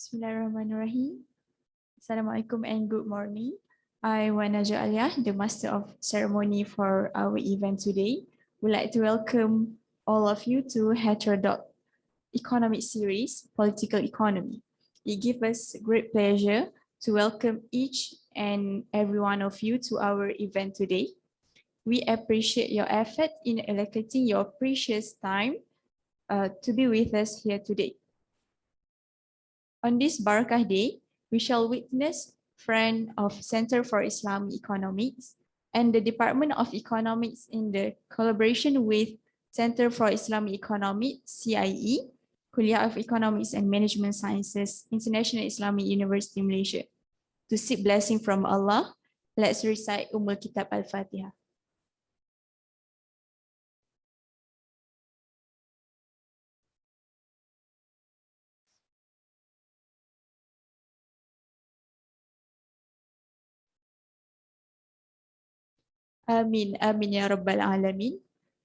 Bismillahirrahmanirrahim. Assalamualaikum and good morning. I, Wan Najwa Aliyah, the Master of Ceremony for our event today, would like to welcome all of you to Heterodox Economic Series, Political Economy. It gives us great pleasure to welcome each and every one of you to our event today. We appreciate your effort in allocating your precious time to be with us here today. On this Barakah Day, we shall witness friend of Center for Islamic Economics and the Department of Economics in the collaboration with Center for Islamic Economics, CIE, Kuliyyah of Economics and Management Sciences, International Islamic University, Malaysia. To seek blessing from Allah, let's recite Kitab Al-Fatihah. Amin, amin ya rabbal alamin.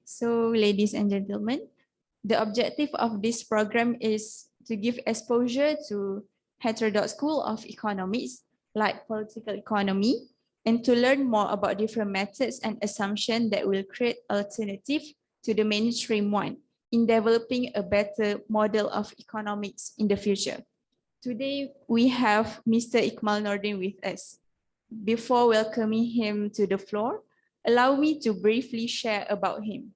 So, ladies and gentlemen, the objective of this program is to give exposure to heterodox school of economics, like political economy, and to learn more about different methods and assumptions that will create alternative to the mainstream one in developing a better model of economics in the future. Today, we have Mr. IKMAL Nordin with us. Before welcoming him to the floor, allow me to briefly share about him.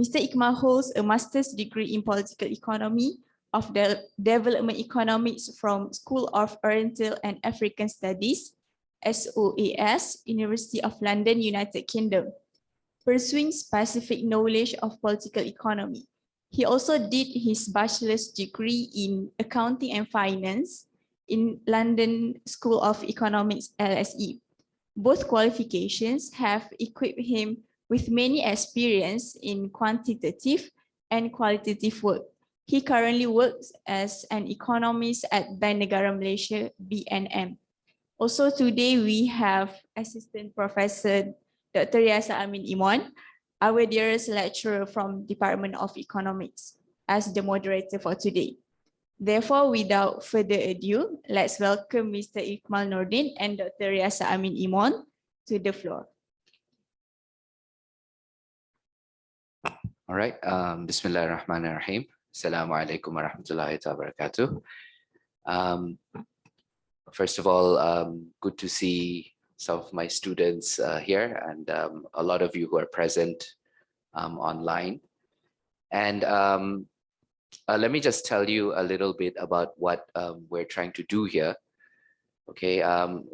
Mr. IKMAL holds a master's degree in political economy of the development economics from School of Oriental and African Studies, SOAS, University of London, United Kingdom, pursuing specific knowledge of political economy. He also did his bachelor's degree in accounting and finance in London School of Economics, LSE. Both qualifications have equipped him with many experience in quantitative and qualitative work. He currently works as an economist at NEGARA Malaysia, BNM. Also today we have Assistant Professor Dr. Yasa Amin Imon, our dearest lecturer from Department of Economics, as the moderator for today. Therefore, without further ado, let's welcome Mr. IKMAL Nordin and Dr. Yasa Amin Imon to the floor. All right. Bismillahirrahmanirrahim. Assalamu alaikum warahmatullahi wabarakatuh. First of all, good to see some of my students here and a lot of you who are present online. And let me just tell you a little bit about what we're trying to do here. Okay,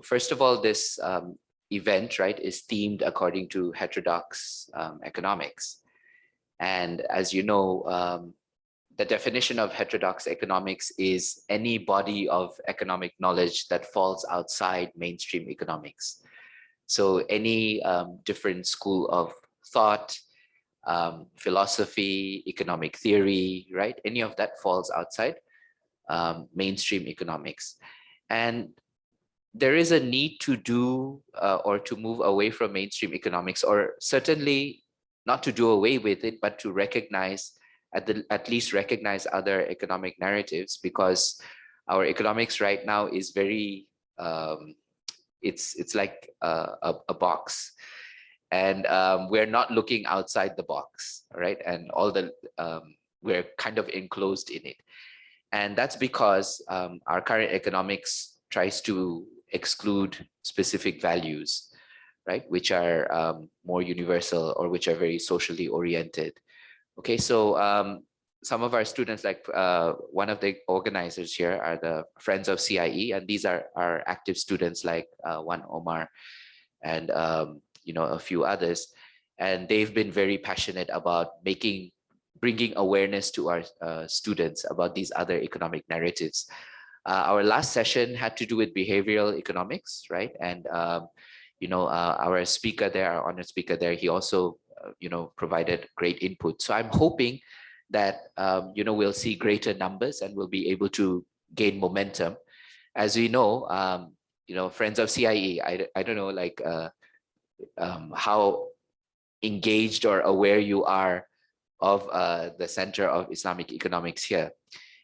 first of all, this event, right, is themed according to heterodox economics. And as you know, the definition of heterodox economics is any body of economic knowledge that falls outside mainstream economics. So any different school of thought, philosophy, economic theory, right? Any of that falls outside mainstream economics. And there is a need to do or to move away from mainstream economics, or certainly not to do away with it, but to recognize, at least recognize other economic narratives, because our economics right now is very, it's like a box. And we're not looking outside the box, right? And all the, we're kind of enclosed in it. And that's because our current economics tries to exclude specific values, right? Which are more universal or which are very socially oriented. Okay, so some of our students, like one of the organizers here are the Friends of CIE, and these are our active students like Wan Omar and you know, a few others, and they've been very passionate about bringing awareness to our students about these other economic narratives. Our last session had to do with behavioral economics, right? And you know, our speaker there, our honored speaker there, he also you know, provided great input. So I'm hoping that you know, we'll see greater numbers and we'll be able to gain momentum. As we know, you know, Friends of CIE, I don't know, like how engaged or aware you are of the Center of Islamic Economics here.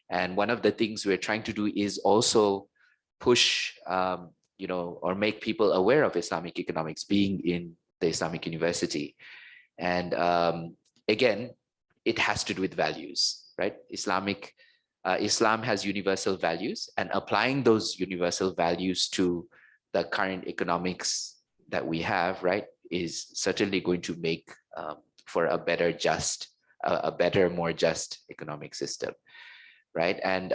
And one of the things we're trying to do is also push, or make people aware of Islamic economics, being in the Islamic University. And again, it has to do with values, right? Islam has universal values, and applying those universal values to the current economics that we have, right, is certainly going to make for a better, more just economic system, right? And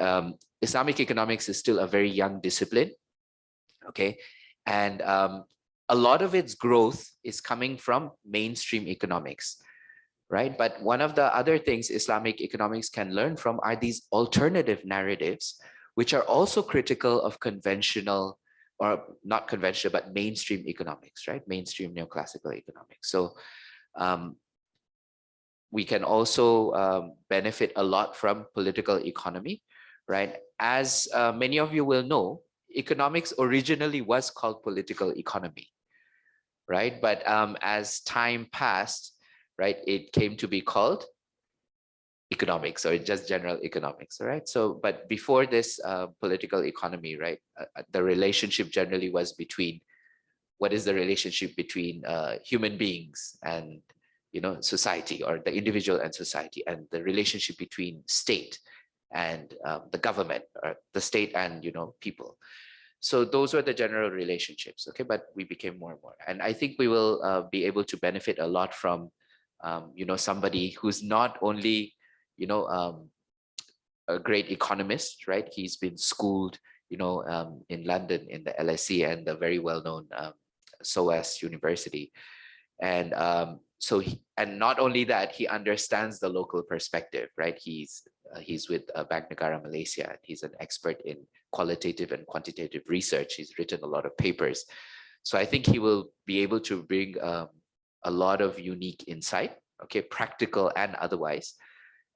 Islamic economics is still a very young discipline, okay? And a lot of its growth is coming from mainstream economics, right? But one of the other things Islamic economics can learn from are these alternative narratives, which are also critical of conventional, or not conventional, but mainstream economics, right? Mainstream neoclassical economics. So we can also benefit a lot from political economy, right? As many of you will know, economics originally was called political economy, right? But as time passed, right, it came to be called economics, or just general economics, right? So, but before this political economy, right, the relationship generally was between, what is the relationship between human beings and, society, or the individual and society, and the relationship between state and the government, or the state and, people. So those were the general relationships, okay? But we became more and more. And I think we will be able to benefit a lot from, somebody who's not only, a great economist, right? He's been schooled, in London in the LSE and the very well-known SOAS University. And and not only that, he understands the local perspective, right? He's with Bank Negara Malaysia. He's an expert in qualitative and quantitative research. He's written a lot of papers. So I think he will be able to bring a lot of unique insight, okay, practical and otherwise.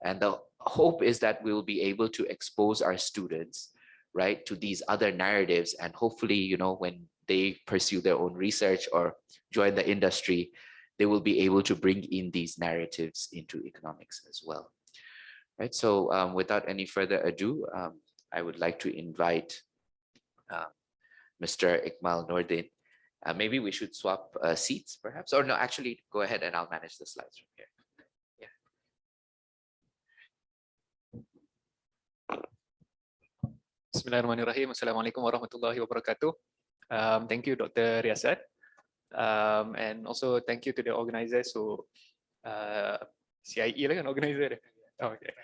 And the hope is that we will be able to expose our students, right, to these other narratives, and hopefully, when they pursue their own research or join the industry, they will be able to bring in these narratives into economics as well, right? So without any further ado, I would like to invite Mr. IKMAL Nordin. Maybe we should swap seats, perhaps, or no, actually, go ahead and I'll manage the slides from here. Yeah. Bismillahirrahmanirrahim. Assalamualaikum warahmatullahi wabarakatuh. Thank you, Dr. Riyasat. And also thank you to the organizers who CIE lah kan organizer dia. Oh, okay.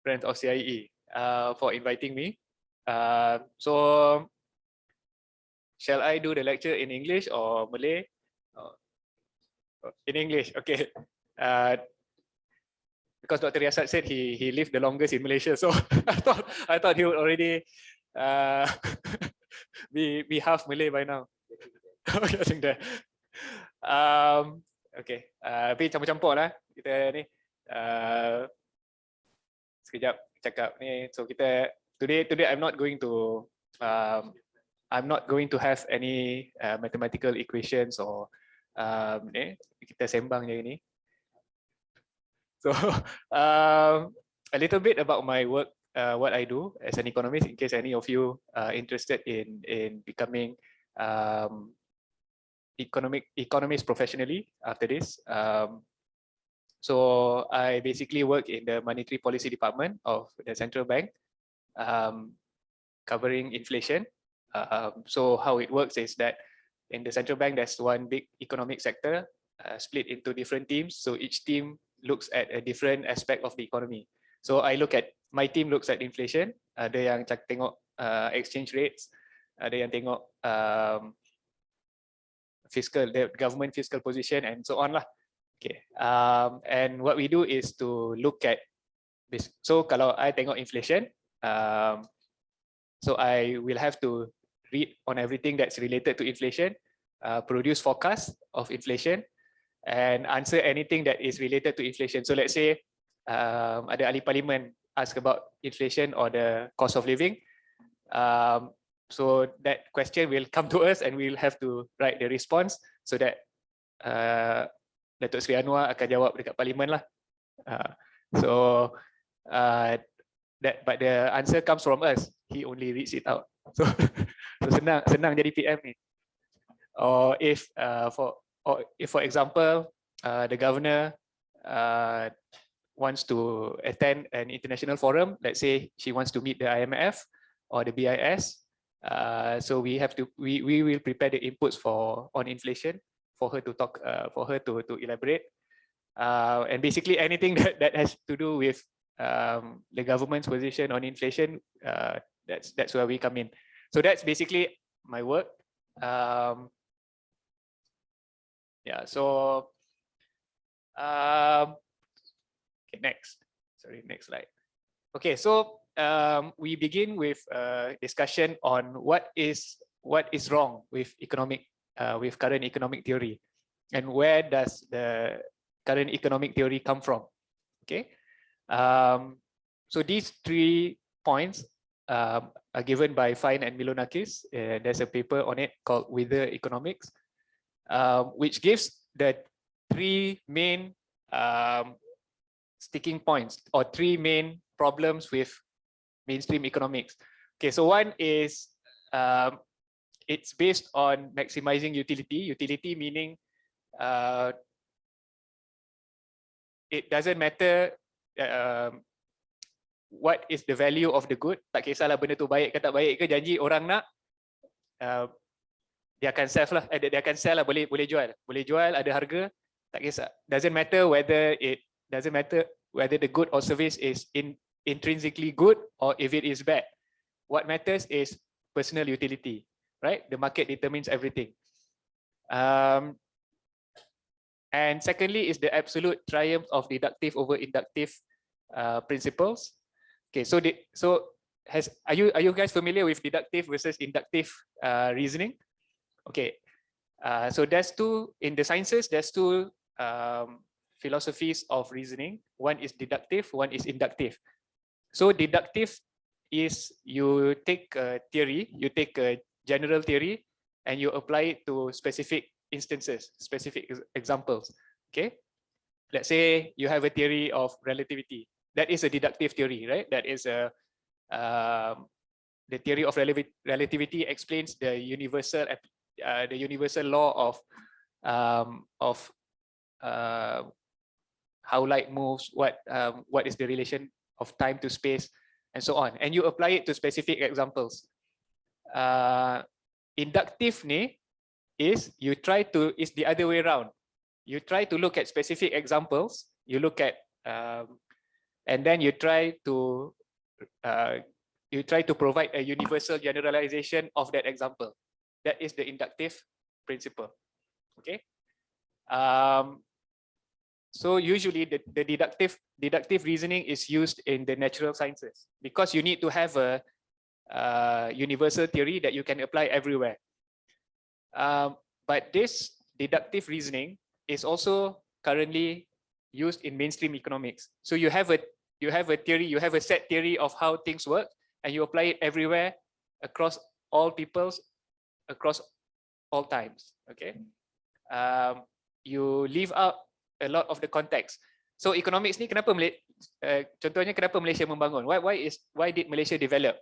Friends of CIE for inviting me. So shall I do the lecture in English or Malay? In English, okay. Because Dr. Riyasat said he lived the longest in Malaysia, so I thought he would already be half Malay by now. Okay, I think that. Okay, tapi campur-campur lah kita ni. Sekejap cakap ni. So kita today I'm not going to have any mathematical equations or kita sembang je ni. So a little bit about my work, what I do as an economist, in case any of you are interested in becoming economist professionally after this. So I basically work in the monetary policy department of the central bank, covering inflation. So how it works is that in the central bank, there's one big economic sector split into different teams. So each team looks at a different aspect of the economy. So my team looks at inflation, ada yang tengok exchange rates, ada yang tengok the government fiscal position, and so on lah. Okay. And what we do is to look at this. So kalau I tengok inflation, so I will have to read on everything that's related to inflation, produce forecast of inflation, and answer anything that is related to inflation. So let's say ada ahli parlimen ask about inflation or the cost of living. So that question will come to us and we'll have to write the response so that Datuk Seri Anwar akan jawab dekat parlimen lah. So but the answer comes from us. He only reads it out. So, so senang jadi PM ni. Or if for example the governor wants to attend an international forum, let's say she wants to meet the IMF or the BIS, so we will prepare the inputs on inflation for her to talk, for her to elaborate, and basically anything that has to do with the government's position on inflation, that's where we come in. So that's basically my work. Yeah, so okay, next slide. Okay, so we begin with a discussion on what is wrong with current economic theory, and where does the current economic theory come from. Okay, so these 3 points are given by Fine and Milonakis. There's a paper on it called Wither Economics, which gives the 3 main sticking points, or 3 main problems with mainstream economics. Okay, so one is it's based on maximizing utility. Utility meaning it doesn't matter what is the value of the good. Tak kisahlah benda tu baik ke tak baik ke, janji orang nak, dia akan sell lah. Dia akan sell lah, boleh jual, ada harga, tak kisah. Doesn't matter whether the good or service is intrinsically good or if it is bad. What matters is personal utility, right? The market determines everything. And secondly is the absolute triumph of deductive over inductive principles. Okay, so are you guys familiar with deductive versus inductive reasoning? Okay, so there's two in the sciences. There's 2 philosophies of reasoning. One is deductive, one is inductive. So deductive is you take a theory, you take a general theory, and you apply it to specific instances, specific examples. Okay, let's say you have a theory of relativity. That is a deductive theory, right? That is the theory of relativity explains the universal law of how light moves, what is the relation of time to space, and so on. And you apply it to specific examples. Inductive ni is the other way around. You try to look at specific examples. You look at and then you try to provide a universal generalization of that example. That is the inductive principle. Okay. So usually the deductive reasoning is used in the natural sciences because you need to have a universal theory that you can apply everywhere. But this deductive reasoning is also currently used in mainstream economics. So you have a theory, you have a set theory of how things work, and you apply it everywhere across all peoples, across all times. Okay, you leave out a lot of the context. So economics ni kenapa contohnya kenapa Malaysia membangun? Why did Malaysia develop?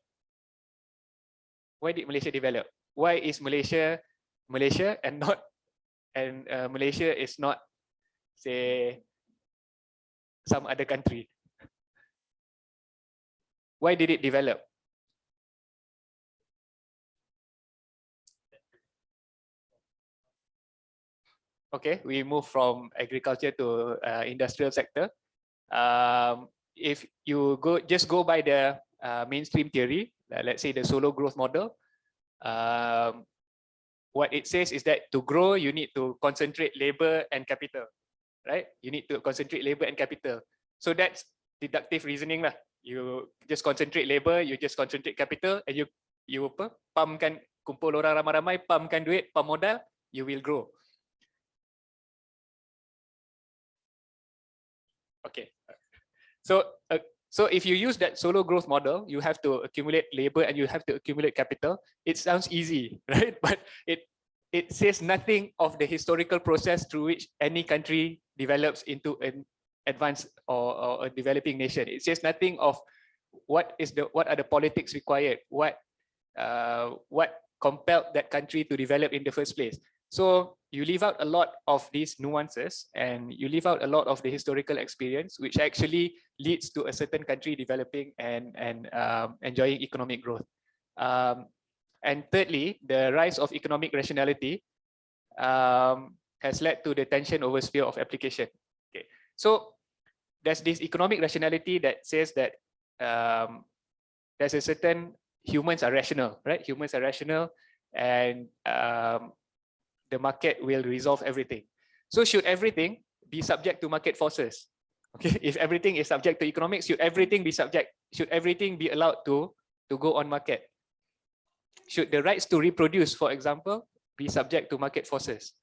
Why did Malaysia develop? Why is Malaysia and not Malaysia is not, say, some other country? Why did it develop? Okay, we move from agriculture to industrial sector. If you just go by the mainstream theory, let's say the solo growth model, what it says is that to grow, you need to concentrate labor and capital, right? You need to concentrate labor and capital. So that's deductive reasoning lah. You just concentrate labor, you just concentrate capital, and you pumpkan, kumpul orang ramai-ramai, pumpkan duit, pump modal, you will grow. Okay. So if you use that solo growth model, you have to accumulate labor and you have to accumulate capital. It sounds easy, right? But it says nothing of the historical process through which any country develops into an advanced or a developing nation. It says nothing of what are the politics required? What compelled that country to develop in the first place? So you leave out a lot of these nuances, and you leave out a lot of the historical experience, which actually leads to a certain country developing and enjoying economic growth. And thirdly, the rise of economic rationality has led to the tension over sphere of application. Okay, so there's this economic rationality that says that there's a certain humans are rational, right? Humans are rational, and the market will resolve everything. So should everything be subject to market forces? Okay, if everything is subject to economics, should everything be allowed to go on market? Should the rights to reproduce, for example, be subject to market forces?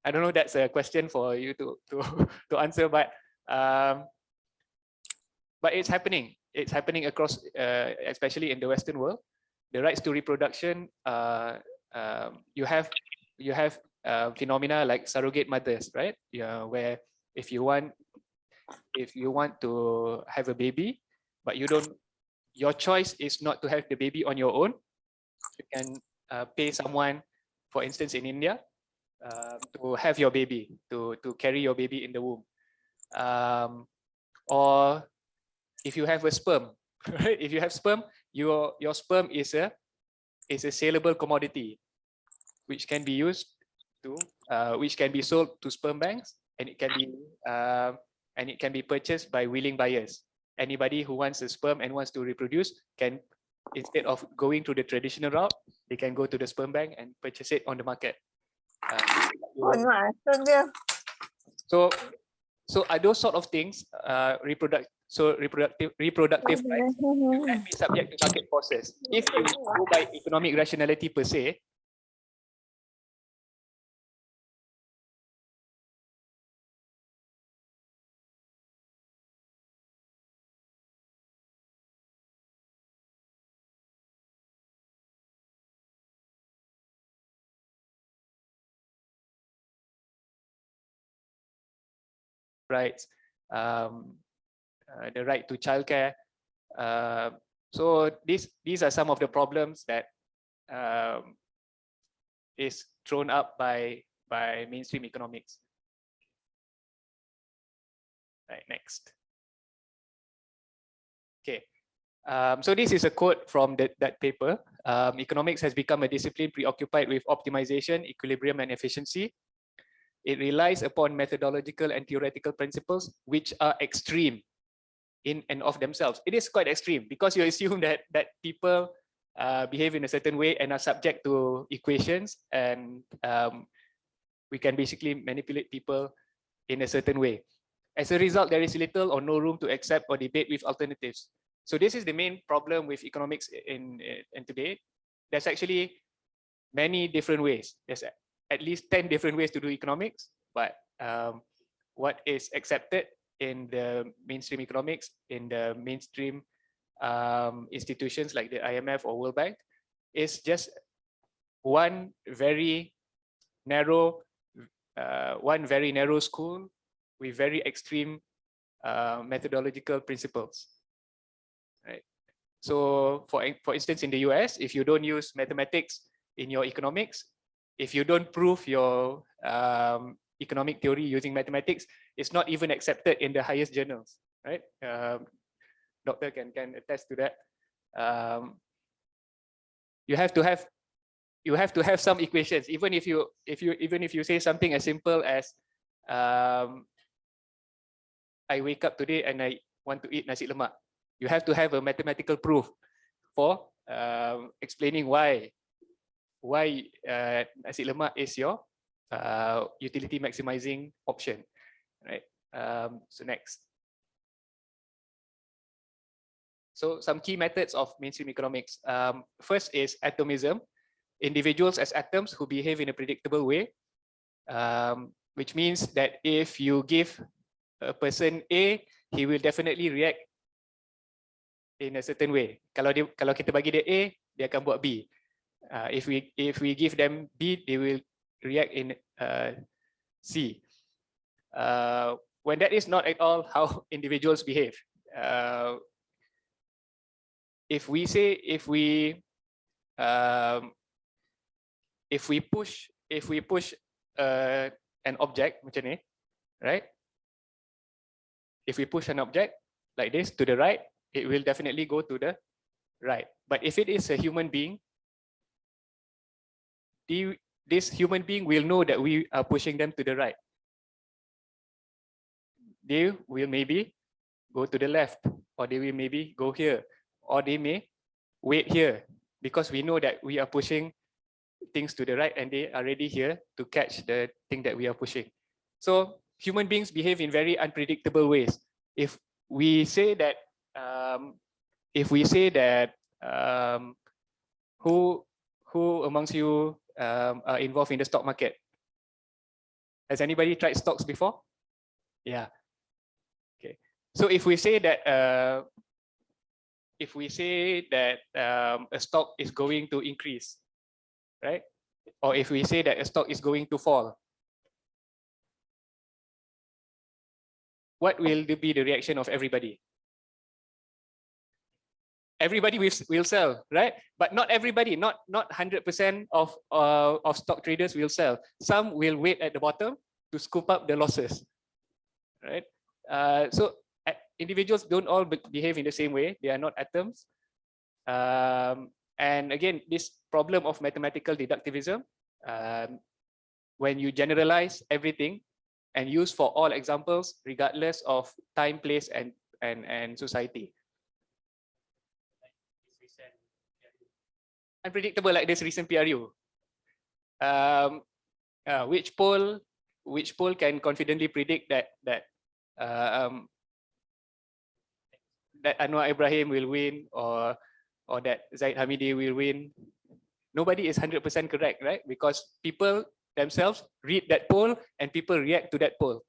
I don't know, that's a question for you to answer, but it's happening. It's happening across, especially in the Western world. The rights to reproduction, you have phenomena like surrogate mothers, right? Yeah, where if you want to have a baby, but your choice is not to have the baby on your own, you can pay someone, for instance, in India, to have your baby, to carry your baby in the womb. Or if you have a sperm, right? If you have sperm, your sperm is a saleable commodity, which can be used to, which can be sold to sperm banks, and it can be purchased by willing buyers. Anybody who wants a sperm and wants to reproduce can, instead of going through the traditional route, they can go to the sperm bank and purchase it on the market. So are those sort of things reproductive rights can be subject to market forces? If you go by economic rationality per se, rights, the right to childcare. So these are some of the problems that is thrown up by mainstream economics. Right, next. Okay, so this is a quote from that paper. Economics has become a discipline preoccupied with optimization, equilibrium, and efficiency. It relies upon methodological and theoretical principles which are extreme in and of themselves. It is quite extreme because you assume that people behave in a certain way and are subject to equations, and we can basically manipulate people in a certain way. As a result, there is little or no room to accept or debate with alternatives. So this is the main problem with economics in today. There's actually many different ways. There's at least 10 different ways to do economics, but what is accepted in the mainstream economics, in the mainstream institutions like the IMF or World Bank, is just one very narrow school with very extreme methodological principles. Right. So, for instance, in the US, if you don't use mathematics in your economics, if you don't prove your economic theory using mathematics, it's not even accepted in the highest journals, right? Doctor can attest to that. You have to have some equations, even if you say something as simple as I wake up today and I want to eat nasi lemak. You have to have a mathematical proof for explaining why nasi lemak is your utility maximizing option, right? So next. So some key methods of mainstream economics. First is atomism, individuals as atoms who behave in a predictable way, which means that if you give a person A, he will definitely react in a certain way. Kalau kita bagi dia A, dia akan buat B. If we give them B, they will react in C. When that is not at all how individuals behave. if we push an object macam ni, right? If we push an object like this to the right, it will definitely go to the right. But if it is a human being, this human being will know that we are pushing them to the right. They will maybe go to the left, or they will maybe go here, or they may wait here, because we know that we are pushing things to the right and they are already here to catch the thing that we are pushing. So human beings behave in very unpredictable ways. If we say that, who amongst you are involved in the stock market? Has anybody tried stocks before? Yeah. Okay. So if we say that a stock is going to increase, right? Or if we say that a stock is going to fall, what will be the reaction of everybody? Everybody will sell, right? But not everybody, not 100% of stock traders will sell. Some will wait at the bottom to scoop up the losses, right? So individuals don't all behave in the same way. They are not atoms. And again, this problem of mathematical deductivism, when you generalize everything and use for all examples, regardless of time, place, and society. Unpredictable, like this recent PRU. Which poll can confidently predict that Anwar Ibrahim will win, or that Zaid Hamidi will win? Nobody is 100% correct, right? Because people themselves read that poll and people react to that poll.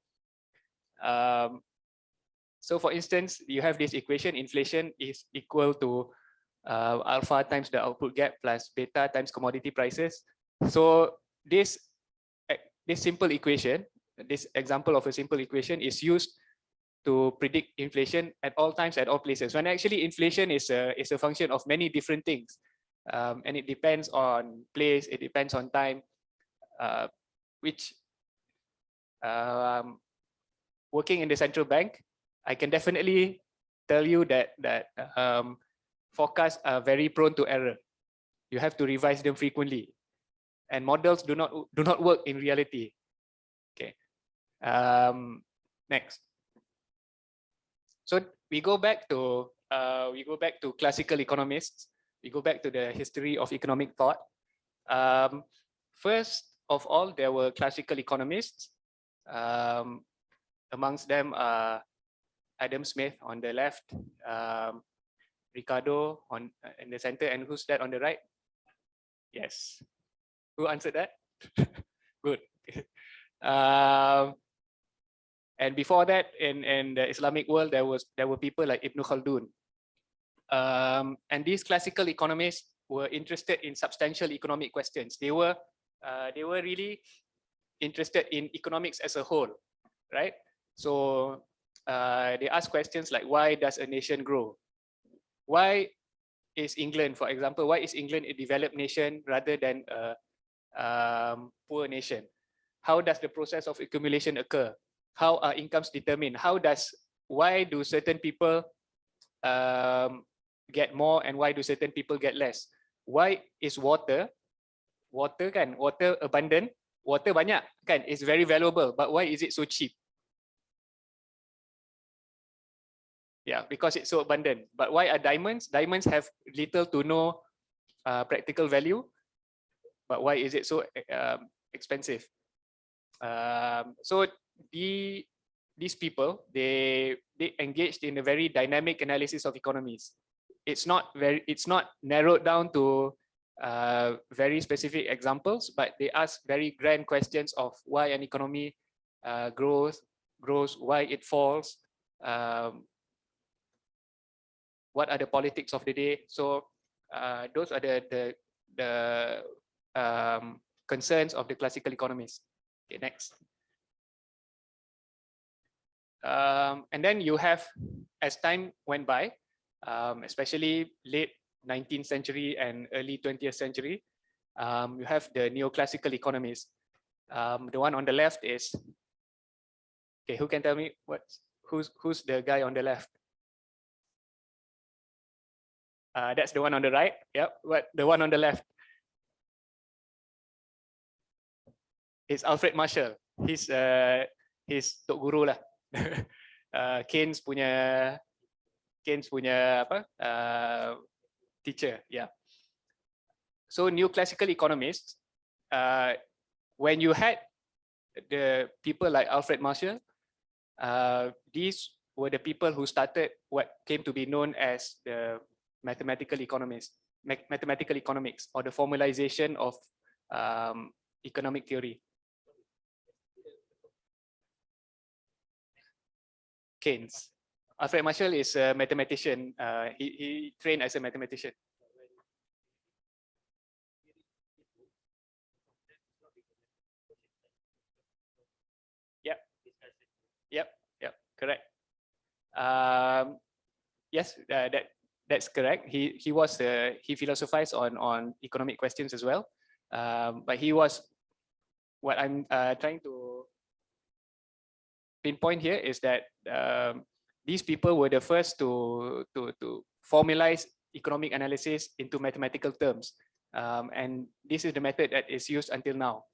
So for instance, you have this equation: inflation is equal to alpha times the output gap plus beta times commodity prices. So this simple equation, this example of a simple equation, is used to predict inflation at all times, at all places, when actually inflation is a function of many different things, and it depends on place, it depends on time, which working in the central bank, I can definitely tell you that forecasts are very prone to error. You have to revise them frequently, and models do not work in reality. Okay. Next. So we go back to classical economists. We go back to the history of economic thought. First of all, there were classical economists. Amongst them are Adam Smith on the left, Ricardo in the center, and who's that on the right? Yes. Who answered that? Good. And before that, in the Islamic world, there were people like Ibn Khaldun. And these classical economists were interested in substantial economic questions. They were really interested in economics as a whole, right? So they ask questions like, why does a nation grow? Why is England, for example, why is England a developed nation rather than a poor nation? How does the process of accumulation occur? How are incomes determined? Why do certain people get more and why do certain people get less? Why is water abundant, water banyak kan, is very valuable, but why is it so cheap? Yeah, because it's so abundant. But why are diamonds? Diamonds have little to no practical value, but why is it so expensive? So these people, they engaged in a very dynamic analysis of economies. It's not narrowed down to very specific examples, but they ask very grand questions of why an economy grows, why it falls, what are the politics of the day. So those are the concerns of the classical economists. Okay, next. And then you have, as time went by, especially late 19th century and early 20th century. You have the neoclassical economists. The one on the left is, okay, who can tell me who's the guy on the left? That's the one on the right. Yep, what the one on the left? It's Alfred Marshall. He's Tok Guru lah. Keynes punya apa? Teacher. Yeah. So neoclassical economists, when you had the people like Alfred Marshall, these were the people who started what came to be known as the mathematical economics, or the formalization of economic theory. Keynes. Alfred Marshall is a mathematician. He trained as a mathematician. Yep, correct. Yes, that's correct. He philosophized on economic questions as well. But he was, what I'm trying to pinpoint here is that these people were the first to formalize economic analysis into mathematical terms, and this is the method that is used until now.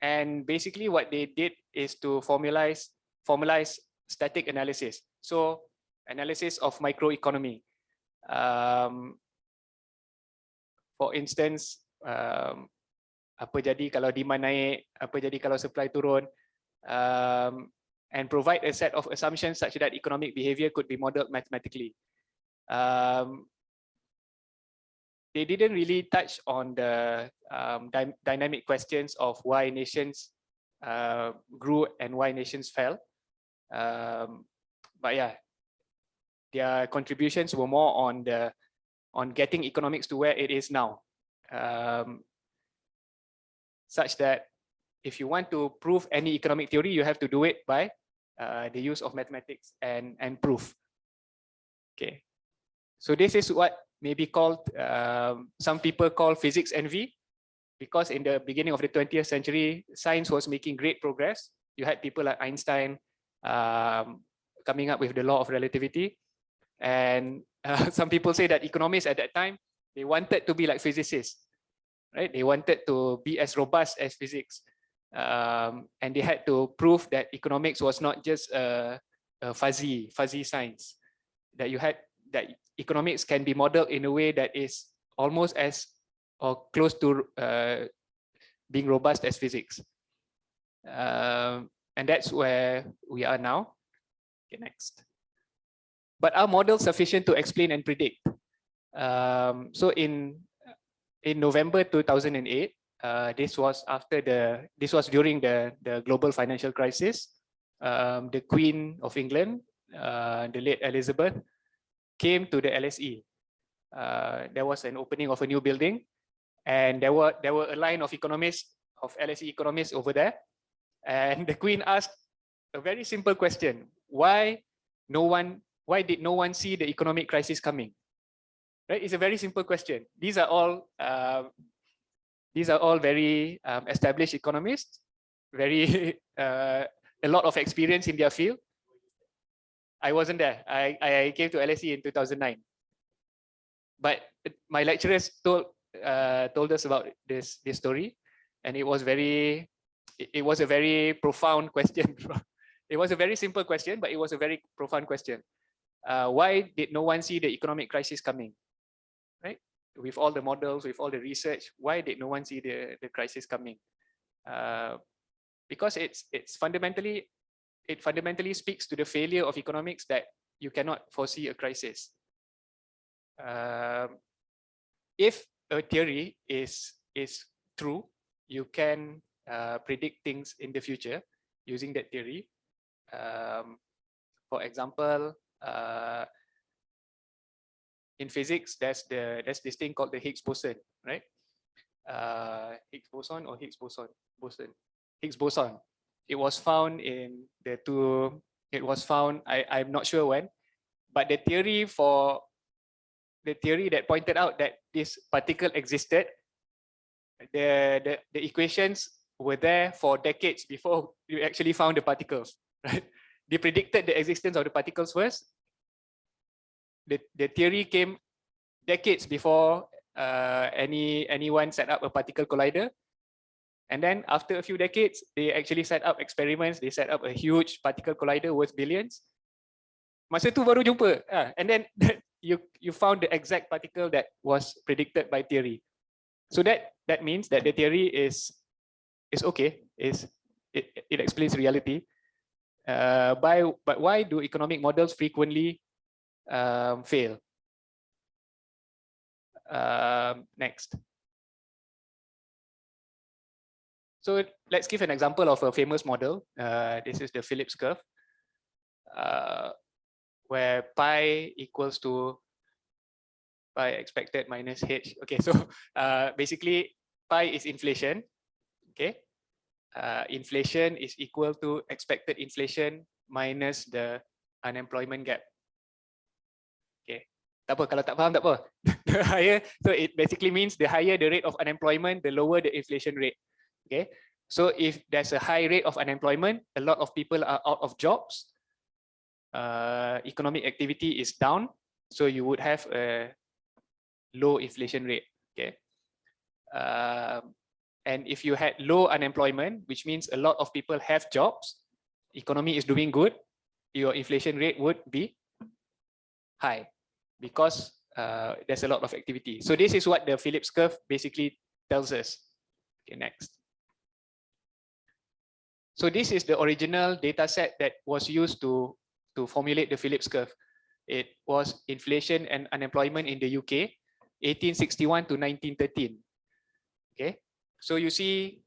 And basically, what they did is to formalize static analysis. So analysis of microeconomy. For instance, apa jadi kalau demand naik, apa jadi kalau supply turun, and provide a set of assumptions such that economic behavior could be modeled mathematically. They didn't really touch on the dynamic questions of why nations grew and why nations fell. But yeah, their contributions were more on getting economics to where it is now. Such that if you want to prove any economic theory, you have to do it by the use of mathematics and proof. Okay, so this is what may be called, some people call physics envy, because in the beginning of the 20th century, science was making great progress. You had people like Einstein coming up with the law of relativity, and some people say that economists at that time, they wanted to be like physicists, right? They wanted to be as robust as physics, and they had to prove that economics was not just a fuzzy science, that you had that economics can be modeled in a way that is almost as or close to being robust as physics. And that's where we are now. Okay, next. But are models sufficient to explain and predict? So in November 2008, this was during the global financial crisis. The Queen of England, the late Elizabeth, came to the LSE. There was an opening of a new building, and there were a line of economists, of LSE economists over there, and the Queen asked a very simple question: why did no one see the economic crisis coming? Right? It's a very simple question. These are all very established economists, very a lot of experience in their field. I wasn't there. I came to LSE in 2009. But my lecturers told us about this story, and it was a very profound question. It was a very simple question, but it was a very profound question. Why did no one see the economic crisis coming? Right? With all the models, with all the research, why did no one see the crisis coming? Because it fundamentally speaks to the failure of economics that you cannot foresee a crisis. If a theory is true, you can predict things in the future using that theory. For example, in physics, there's this thing called the Higgs boson, right? Higgs boson or Higgs boson? Higgs boson. It was found I'm not sure when. but the theory that pointed out that this particle existed, the equations were there for decades before you actually found the particles, right? They predicted the existence of the particles first. The theory came decades before anyone set up a particle collider. And then after a few decades, they actually set up experiments. They set up a huge particle collider worth billions. Masa tu baru jumpa. And then you found the exact particle that was predicted by theory. So that means that the theory is okay. It explains reality. But why do economic models frequently fail? Next. So let's give an example of a famous model. This is the Phillips curve, where pi equals to pi expected minus h. Okay, so basically pi is inflation. Okay, inflation is equal to expected inflation minus the unemployment gap. Okay, tak apa, kalau tak faham tak apa. The higher, so it basically means the higher the rate of unemployment, the lower the inflation rate. Okay, so if there's a high rate of unemployment, a lot of people are out of jobs, economic activity is down, so you would have a low inflation rate. Okay, and if you had low unemployment, which means a lot of people have jobs, economy is doing good, your inflation rate would be high because there's a lot of activity. So this is what the Phillips curve basically tells us. Okay, next. So this is the original data set that was used to formulate the Phillips curve. It was inflation and unemployment in the UK, 1861 to 1913. Okay, so you see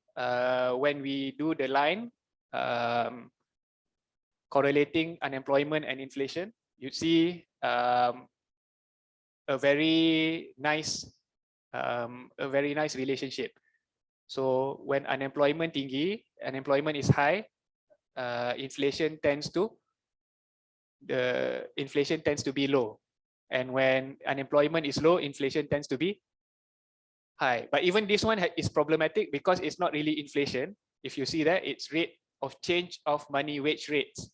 when we do the line correlating unemployment and inflation, you see a very nice relationship. So when unemployment tinggi, unemployment is high, inflation tends to be low, and when unemployment is low, inflation tends to be high. But even this one is problematic because it's not really inflation. If you see that, it's rate of change of money wage rates.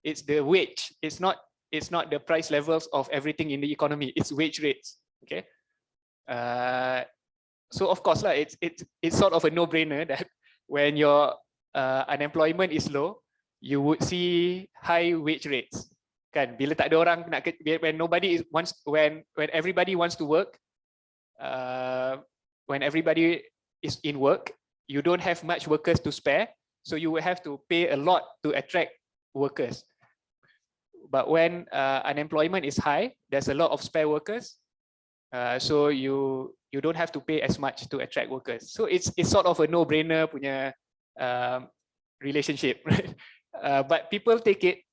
It's the wage. It's not the price levels of everything in the economy. It's wage rates. Okay. So of course lah, it's sort of a no-brainer that when your unemployment is low, you would see high wage rates. Kan, bila tak ada orang nak, when everybody wants to work, when everybody is in work, you don't have much workers to spare, so you will have to pay a lot to attract workers. But when unemployment is high, there's a lot of spare workers, so you don't have to pay as much to attract workers. So it's sort of a no-brainer punya relationship, right? But people take it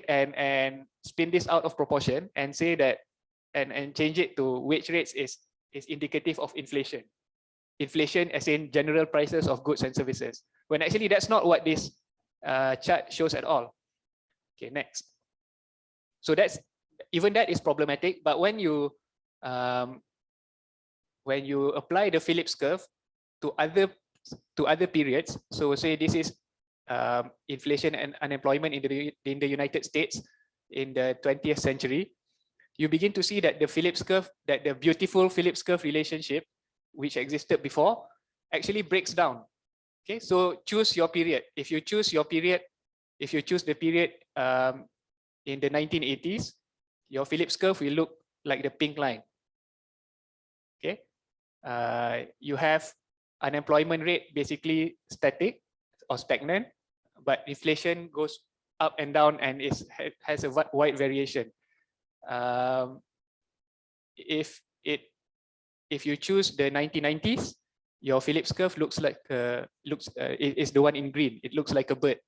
and spin this out of proportion and say that and change it to wage rates is indicative of inflation. Inflation as in general prices of goods and services. When actually that's not what this chart shows at all. Okay, next. So that is problematic. But when you apply the Phillips curve to other periods, so say this is inflation and unemployment in the United States in the 20th century, you begin to see that the Phillips curve, that the beautiful Phillips curve relationship, which existed before, actually breaks down. Okay, so choose your period. If you choose the period in the 1980s, your Phillips curve will look like the pink line. Okay, you have unemployment rate basically static or stagnant, but inflation goes up and down and has a wide variation. If you choose the 1990s, your Phillips curve looks like is the one in green. It looks like a bird.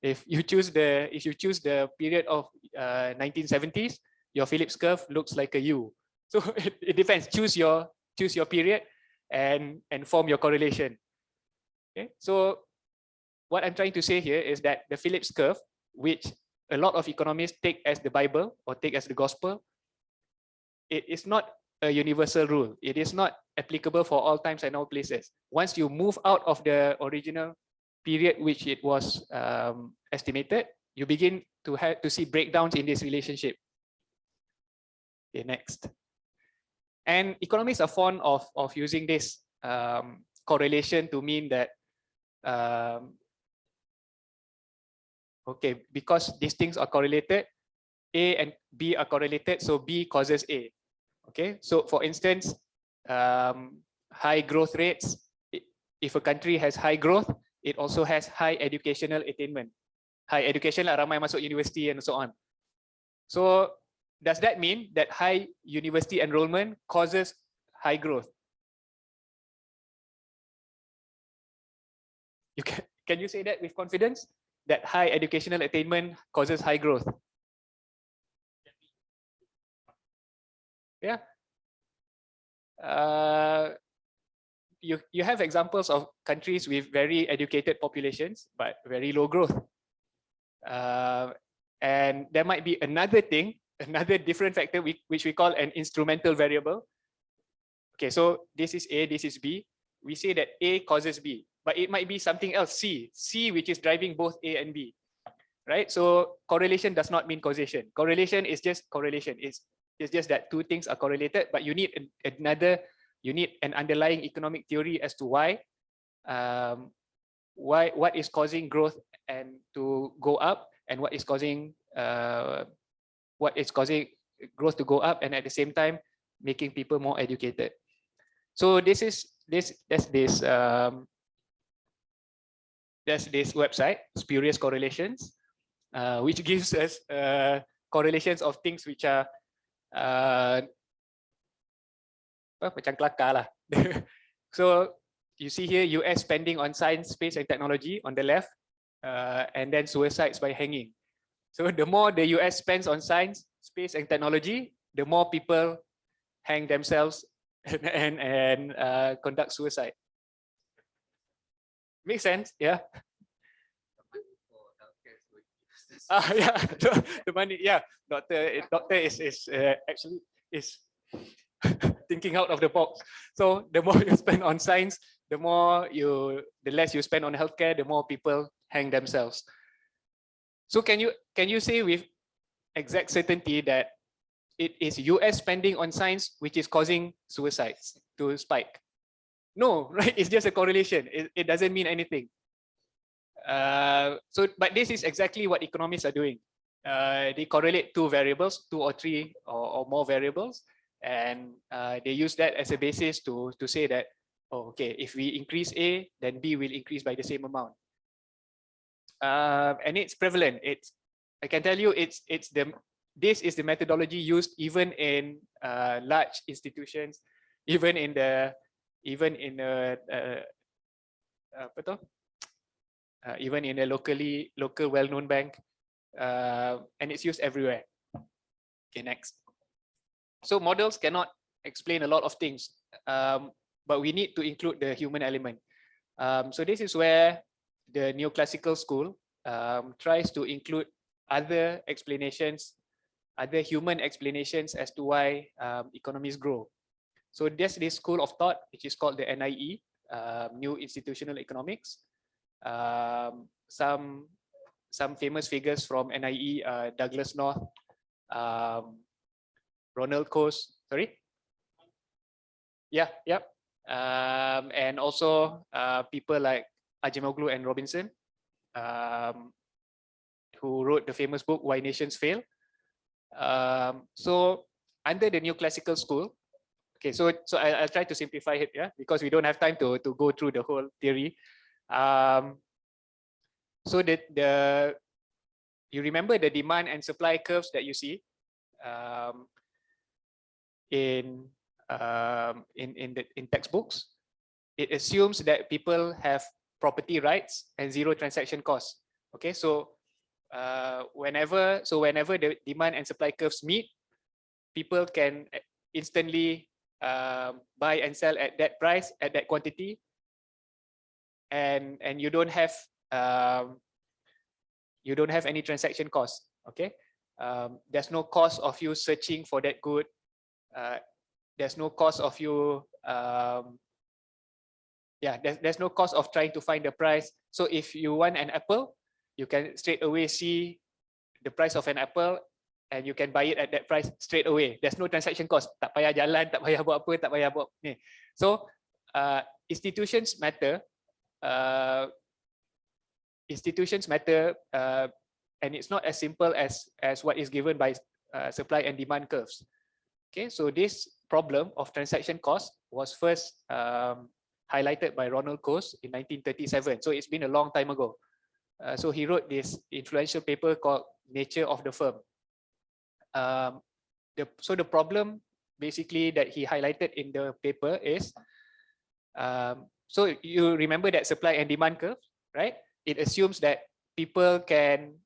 If you choose the period of 1970s, your Phillips curve looks like a U. So it depends. Choose your period and form your correlation. Okay. So what I'm trying to say here is that the Phillips curve, which a lot of economists take as the Bible or take as the gospel, it is not a universal rule. It is not applicable for all times and all places. Once you move out of the original period which it was estimated, you begin to have to see breakdowns in this relationship. Okay, next. And economists are fond of using this correlation to mean that okay, because these things are correlated, A and B are correlated, so B causes A. Okay, so for instance, high growth rates, if a country has high growth, it also has high educational attainment. High education lah, ramai masuk university and so on. So does that mean that high university enrollment causes high growth? You can you say that with confidence? That high educational attainment causes high growth? Yeah. You have examples of countries with very educated populations but very low growth. And there might be another thing, another different factor which we call an instrumental variable. Okay, so this is A, this is B. We say that A causes B, but it might be something else, C which is driving both A and B, right? So correlation does not mean causation. Correlation is just correlation. It's just that two things are correlated, but you need an underlying economic theory as to why what is causing growth and to go up, and what is causing growth to go up, and at the same time making people more educated. So there's this website, Spurious Correlations, which gives us correlations of things which are macam kelakar lah. So you see here US spending on science, space and technology on the left, and then suicides by hanging. So the more the US spends on science, space and technology, the more people hang themselves and conduct suicide. Makes sense, yeah. Yeah, the money, yeah. Doctor is actually thinking out of the box. So the more you spend on science, the less you spend on healthcare, the more people hang themselves. So can you say with exact certainty that it is US spending on science which is causing suicides to spike? No, right? It's just a correlation. It doesn't mean anything. But this is exactly what economists are doing. They correlate two variables, two or three or more variables, and they use that as a basis to say that, oh, okay, if we increase A, then B will increase by the same amount. And it's prevalent. I can tell you, this is the methodology used even in large institutions, even in a local well-known bank, and it's used everywhere. Okay, next. So models cannot explain a lot of things, but we need to include the human element. So this is where the neoclassical school tries to include other explanations, other human explanations as to why economies grow. So there's this school of thought which is called the NIE, New Institutional Economics. Some famous figures from NIE, Douglas North, Ronald Coase, sorry? Yeah, yep. And also people like Acemoglu and Robinson, who wrote the famous book Why Nations Fail. So under the neoclassical school, okay, so I'll try to simplify it, yeah, because we don't have time to go through the whole theory. So you remember the demand and supply curves that you see in textbooks. It assumes that people have property rights and zero transaction costs. Okay, so whenever the demand and supply curves meet, people can instantly buy and sell at that price, at that quantity, and you don't have any transaction costs. Okay, there's no cost of you searching for that good. There's no cost of you there's no cost of trying to find the price. So if you want an apple, you can straight away see the price of an apple and you can buy it at that price straight away. There's no transaction cost. Tak payah jalan, tak payah buat apa, tak payah buat ni. So institutions matter. Institutions matter, and it's not as simple as what is given by supply and demand curves. Okay, so this problem of transaction cost was first highlighted by Ronald Coase in 1937. So it's been a long time ago. So he wrote this influential paper called Nature of the Firm. So the problem basically that he highlighted in the paper is, so you remember that supply and demand curve, right? It assumes that people can,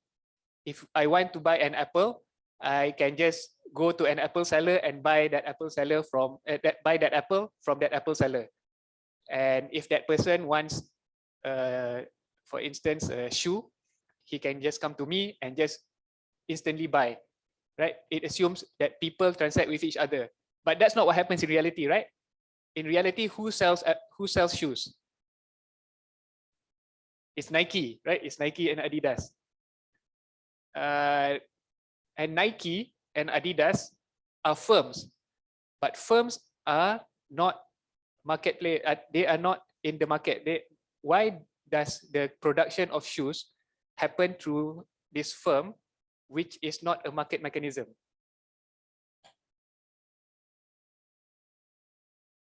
if I want to buy an apple, I can just go to an apple seller and buy that apple seller from buy that apple from that apple seller. And if that person wants, for instance, a shoe, he can just come to me and just instantly buy, right? It assumes that people transact with each other, but that's not what happens in reality, right? In reality, who sells shoes? It's Nike, right? It's Nike and Adidas. And Nike and Adidas are firms, but firms are not marketplace. They are not in the market. Why does the production of shoes happen through this firm, which is not a market mechanism?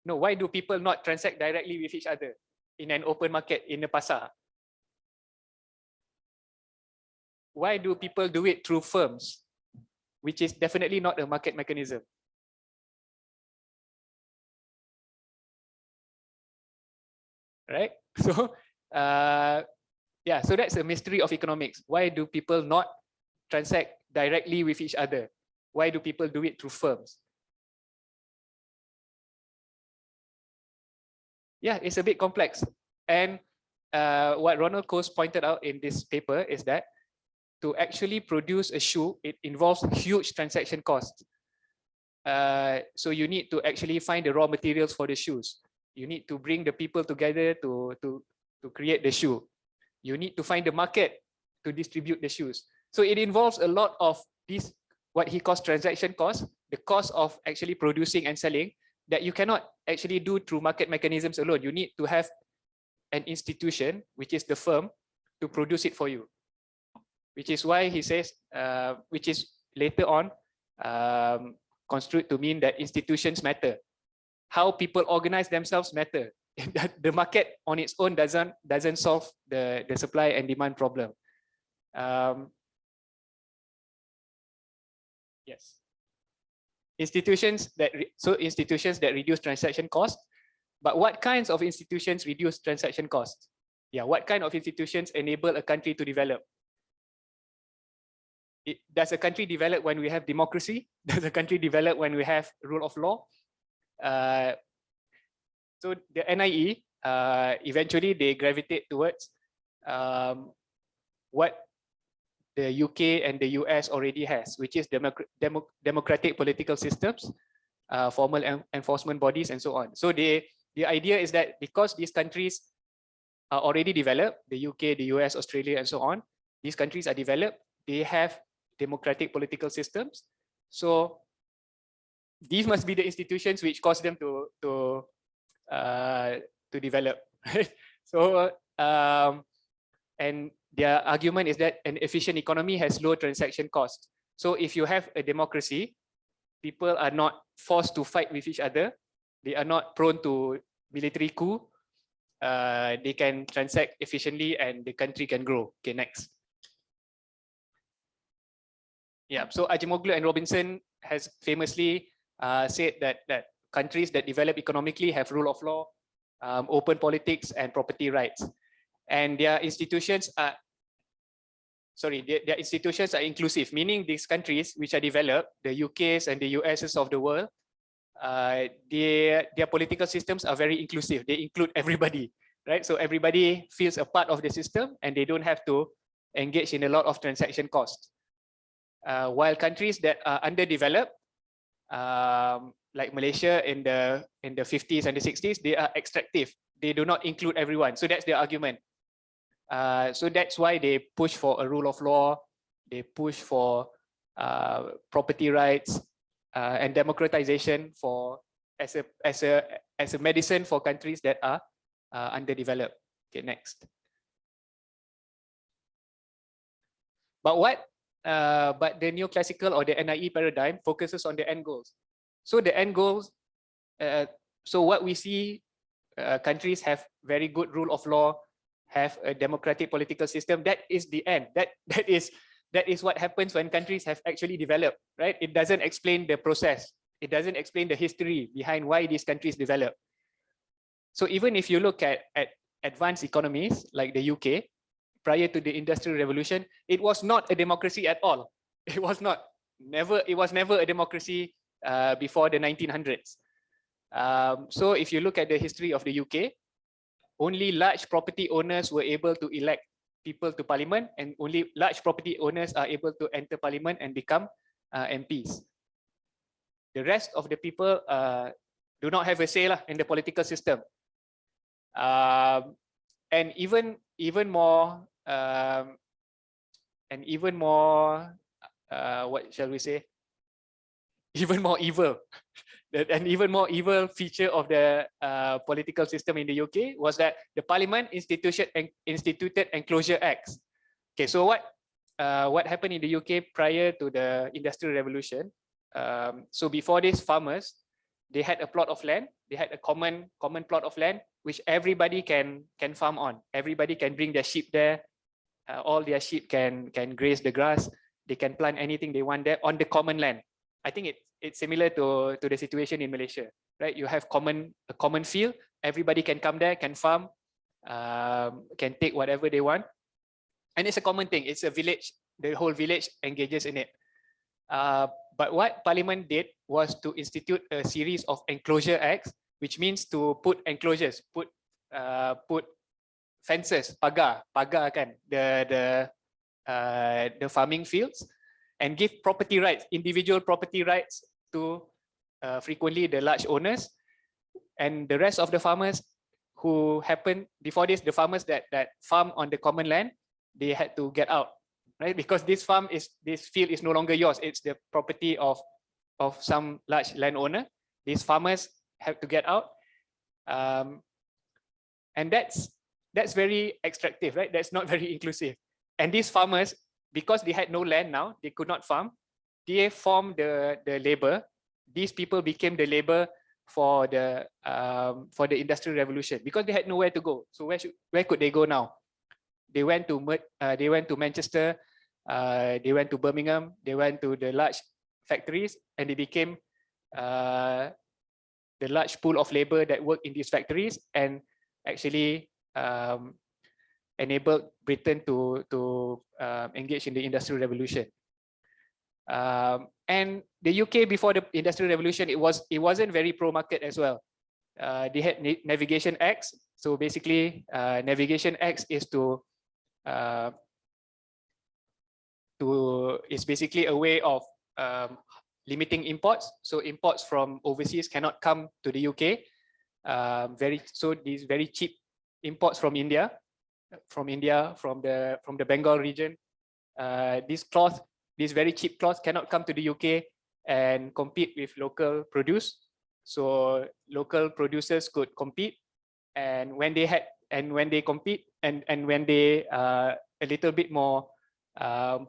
No, why do people not transact directly with each other in an open market, in a pasar? Why do people do it through firms, which is definitely not a market mechanism? Right? So, yeah, so that's a mystery of economics. Why do people not transact directly with each other? Why do people do it through firms? Yeah, it's a bit complex. And what Ronald Coase pointed out in this paper is that to actually produce a shoe, it involves huge transaction costs. So you need to actually find the raw materials for the shoes. You need to bring the people together to create the shoe. You need to find the market to distribute the shoes. So it involves a lot of these, what he calls transaction costs, the cost of actually producing and selling, that you cannot actually do through market mechanisms alone. You need to have an institution, which is the firm, to produce it for you. Which is why he says, which is later on construed to mean that institutions matter. How people organize themselves matter. The market on its own doesn't solve the supply and demand problem. Yes. Institutions that reduce transaction costs. But what kinds of institutions reduce transaction costs? Yeah, what kind of institutions enable a country to develop? Does a country develop when we have democracy? Does a country develop when we have rule of law? So the NIE, eventually they gravitate towards what the UK and the US already has, which is democratic political systems, formal enforcement bodies, and so on. So the idea is that because these countries are already developed, the UK, the US, Australia, and so on, these countries are developed, they have democratic political systems. So these must be the institutions which cause them to develop. So and their argument is that an efficient economy has low transaction costs. So if you have a democracy, people are not forced to fight with each other. They are not prone to military coup. They can transact efficiently and the country can grow. Okay, next. Yeah, so Acemoglu and Robinson has famously said that countries that develop economically have rule of law, open politics, and property rights. And their institutions are, their institutions are inclusive, meaning these countries which are developed, the UKs and the USs of the world, their political systems are very inclusive. They include everybody, right? So everybody feels a part of the system and they don't have to engage in a lot of transaction costs. while countries that are underdeveloped, like Malaysia in the 50s and the 60s, they are extractive. They do not include everyone. So that's their argument. So that's why they push for a rule of law. They push for property rights and democratization for as a medicine for countries that are underdeveloped. Okay, next. But the neoclassical or the NIE paradigm focuses on the end goals. So the end goals, so what we see, countries have very good rule of law, have a democratic political system. That is the end. That is what happens when countries have actually developed, right? It doesn't explain the process. It doesn't explain the history behind why these countries develop. So even if you look at advanced economies like the UK, prior to the Industrial Revolution, it was not a democracy at all. It was not. It was never a democracy before the 1900s. So if you look at the history of the UK, only large property owners were able to elect people to parliament, and only large property owners are able to enter parliament and become MPs. The rest of the people do not have a say in the political system. And even more what shall we say, even more evil. An even more evil feature of the political system in the UK was that the parliament instituted enclosure acts. Okay, so what happened in the UK prior to the Industrial Revolution? So before this, farmers, they had a plot of land. They had a common plot of land which everybody can farm on. Everybody can bring their sheep there. All their sheep can graze the grass. They can plant anything they want there on the common land. I think it's similar to the situation in Malaysia, right? You have a common field. Everybody can come there, can farm, can take whatever they want, and it's a common thing. It's a village. The whole village engages in it. But what Parliament did was to institute a series of enclosure acts, which means to put enclosures, put fences, pagar kan, the farming fields, and give property rights, individual property rights to frequently the large owners, and the rest of the farmers who happened before this, the farmers that farm on the common land, they had to get out, right? Because this field is no longer yours. It's the property of some large landowner. These farmers have to get out, and that's very extractive, right? That's not very inclusive. And these farmers, because they had no land now, they could not farm. They formed the labor. These people became the labor for the Industrial Revolution because they had nowhere to go. So where could they go now? They went to Manchester. They went to Birmingham. They went to the large factories, and they became the large pool of labor that worked in these factories, and actually enabled Britain to engage in the Industrial Revolution. And the UK before the Industrial Revolution, it wasn't very pro-market as well. They had navigation acts. So basically, navigation acts is is basically a way of limiting imports. So imports from overseas cannot come to the UK. So these very cheap imports from India, from the Bengal region, these very cheap cloths cannot come to the UK and compete with local produce. So local producers could compete, and when they compete, and when they are a little bit more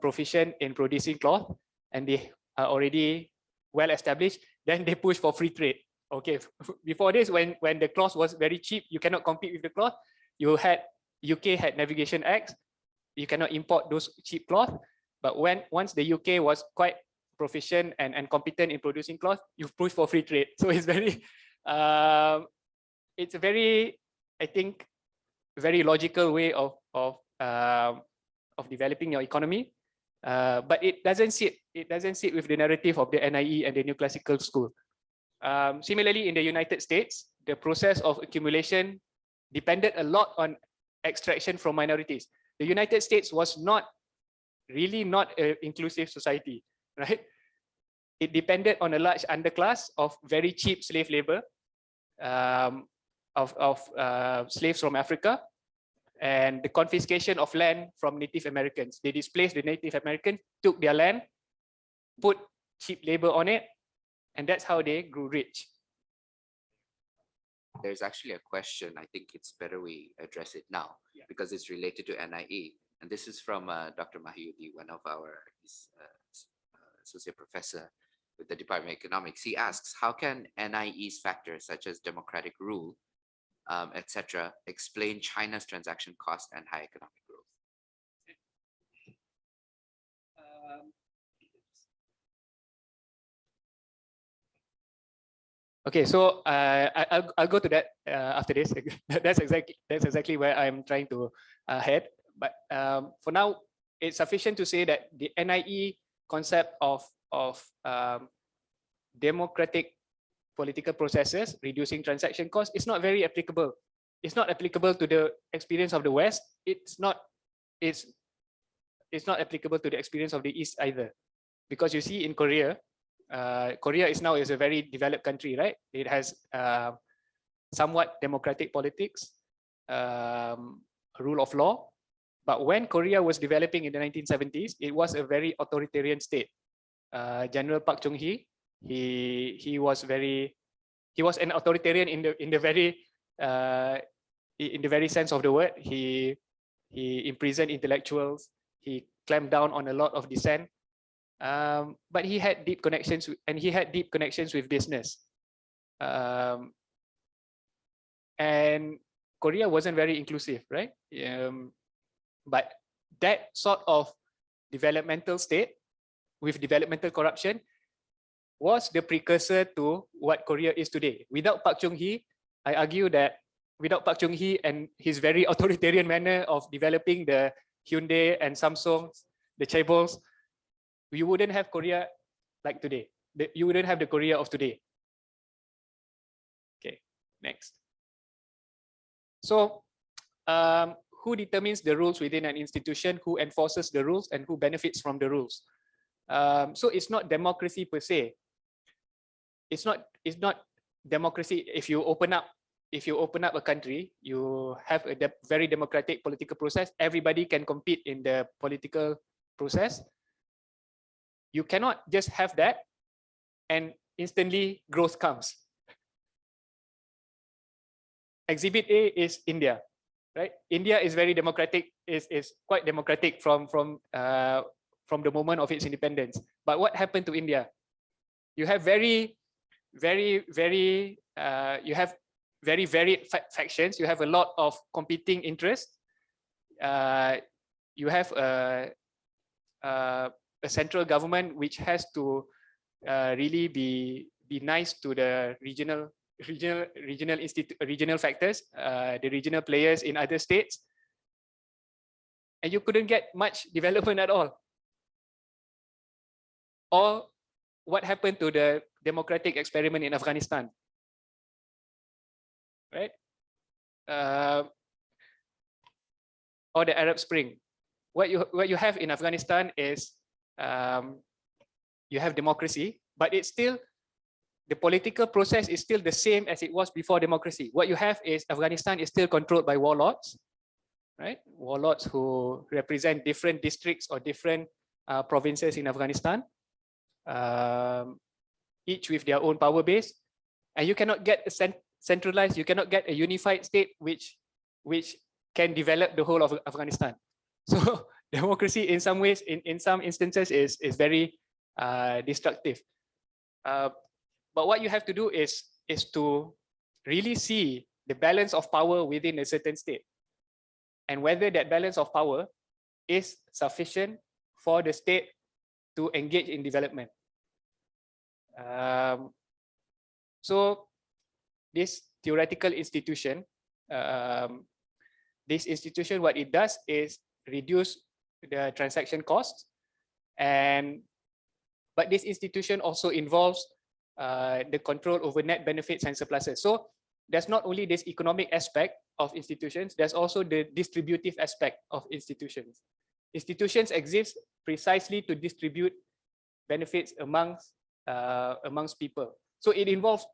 proficient in producing cloth, and they are already well established, then they push for free trade. Okay, before this, when the cloth was very cheap, you cannot compete with the cloth. UK had navigation acts. You cannot import those cheap cloth. But once the UK was quite proficient and competent in producing cloth, you push for free trade. So it's very, it's a very, I think, very logical way of developing your economy. But it doesn't sit with the narrative of the NIE and the neoclassical school. Similarly, in the United States, the process of accumulation depended a lot on extraction from minorities. The United States was not really not an inclusive society, right? It depended on a large underclass of very cheap slave labor, slaves from Africa, and the confiscation of land from Native Americans. They displaced the Native Americans, took their land, put cheap labor on it, and that's how they grew rich. There's actually a question. I think it's better we address it now because it's related to NIE. And this is from Dr. Mahyudi, one of our associate professor with the Department of Economics. He asks, how can NIE's factors such as democratic rule, etc., explain China's transaction cost and high economic growth? Okay, so I'll go to that after this. That's exactly where I'm trying to head. But for now, it's sufficient to say that the NIE concept of democratic political processes reducing transaction costs is not very applicable. It's not applicable to the experience of the West. It's not applicable to the experience of the East either, because you see in Korea. Korea is a very developed country, right? It has somewhat democratic politics, rule of law. But when Korea was developing in the 1970s, it was a very authoritarian state. General Park Chung-hee, he was an authoritarian in the very sense of the word. He imprisoned intellectuals. He clamped down on a lot of dissent. But he had deep connections, with business. And Korea wasn't very inclusive, right? But that sort of developmental state with developmental corruption was the precursor to what Korea is today. Without Park Chung-hee, I argue that without Park Chung-hee and his very authoritarian manner of developing the Hyundai and Samsung, the chaebols, you wouldn't have Korea like today. You wouldn't have the Korea of today. Okay, next. So, who determines the rules within an institution? Who enforces the rules and who benefits from the rules? So it's not democracy per se. It's not democracy. If you open up a country, you have a very democratic political process. Everybody can compete in the political process. You cannot just have that and instantly growth comes. Exhibit A is India, right? India is very democratic, is quite democratic from the moment of its independence. But what happened to India? You have very varied factions. You have a lot of competing interests. You have a central government which has to really be nice to the regional factors, the regional players in other states, and you couldn't get much development at all. Or what happened to the democratic experiment in Afghanistan, right? Or the Arab Spring. What you have in Afghanistan is you have democracy, but it's still, the political process is still the same as it was before democracy. What you have is Afghanistan is still controlled by warlords, right? Warlords who represent different districts or different provinces in Afghanistan, each with their own power base, and you cannot get a centralized, you cannot get a unified state which can develop the whole of Afghanistan. So democracy in some ways, in some instances, is very destructive. But what you have to do is to really see the balance of power within a certain state, and whether that balance of power is sufficient for the state to engage in development. So this theoretical institution, what it does is reduce the transaction costs, but this institution also involves the control over net benefits and surpluses. So there's not only this economic aspect of institutions, there's also the distributive aspect of institutions. Institutions exist precisely to distribute benefits amongst people. So it involves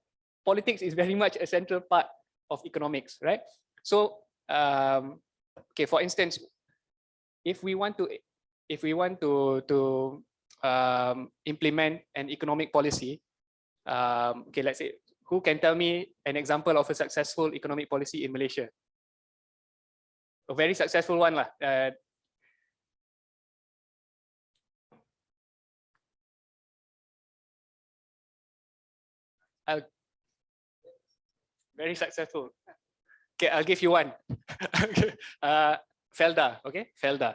politics is very much a central part of economics, right? So okay, for instance, if we want to implement an economic policy, okay, let's say, who can tell me an example of a successful economic policy in Malaysia? A very successful one lah. Very successful. Okay, I'll give you one. FELDA, okay, FELDA.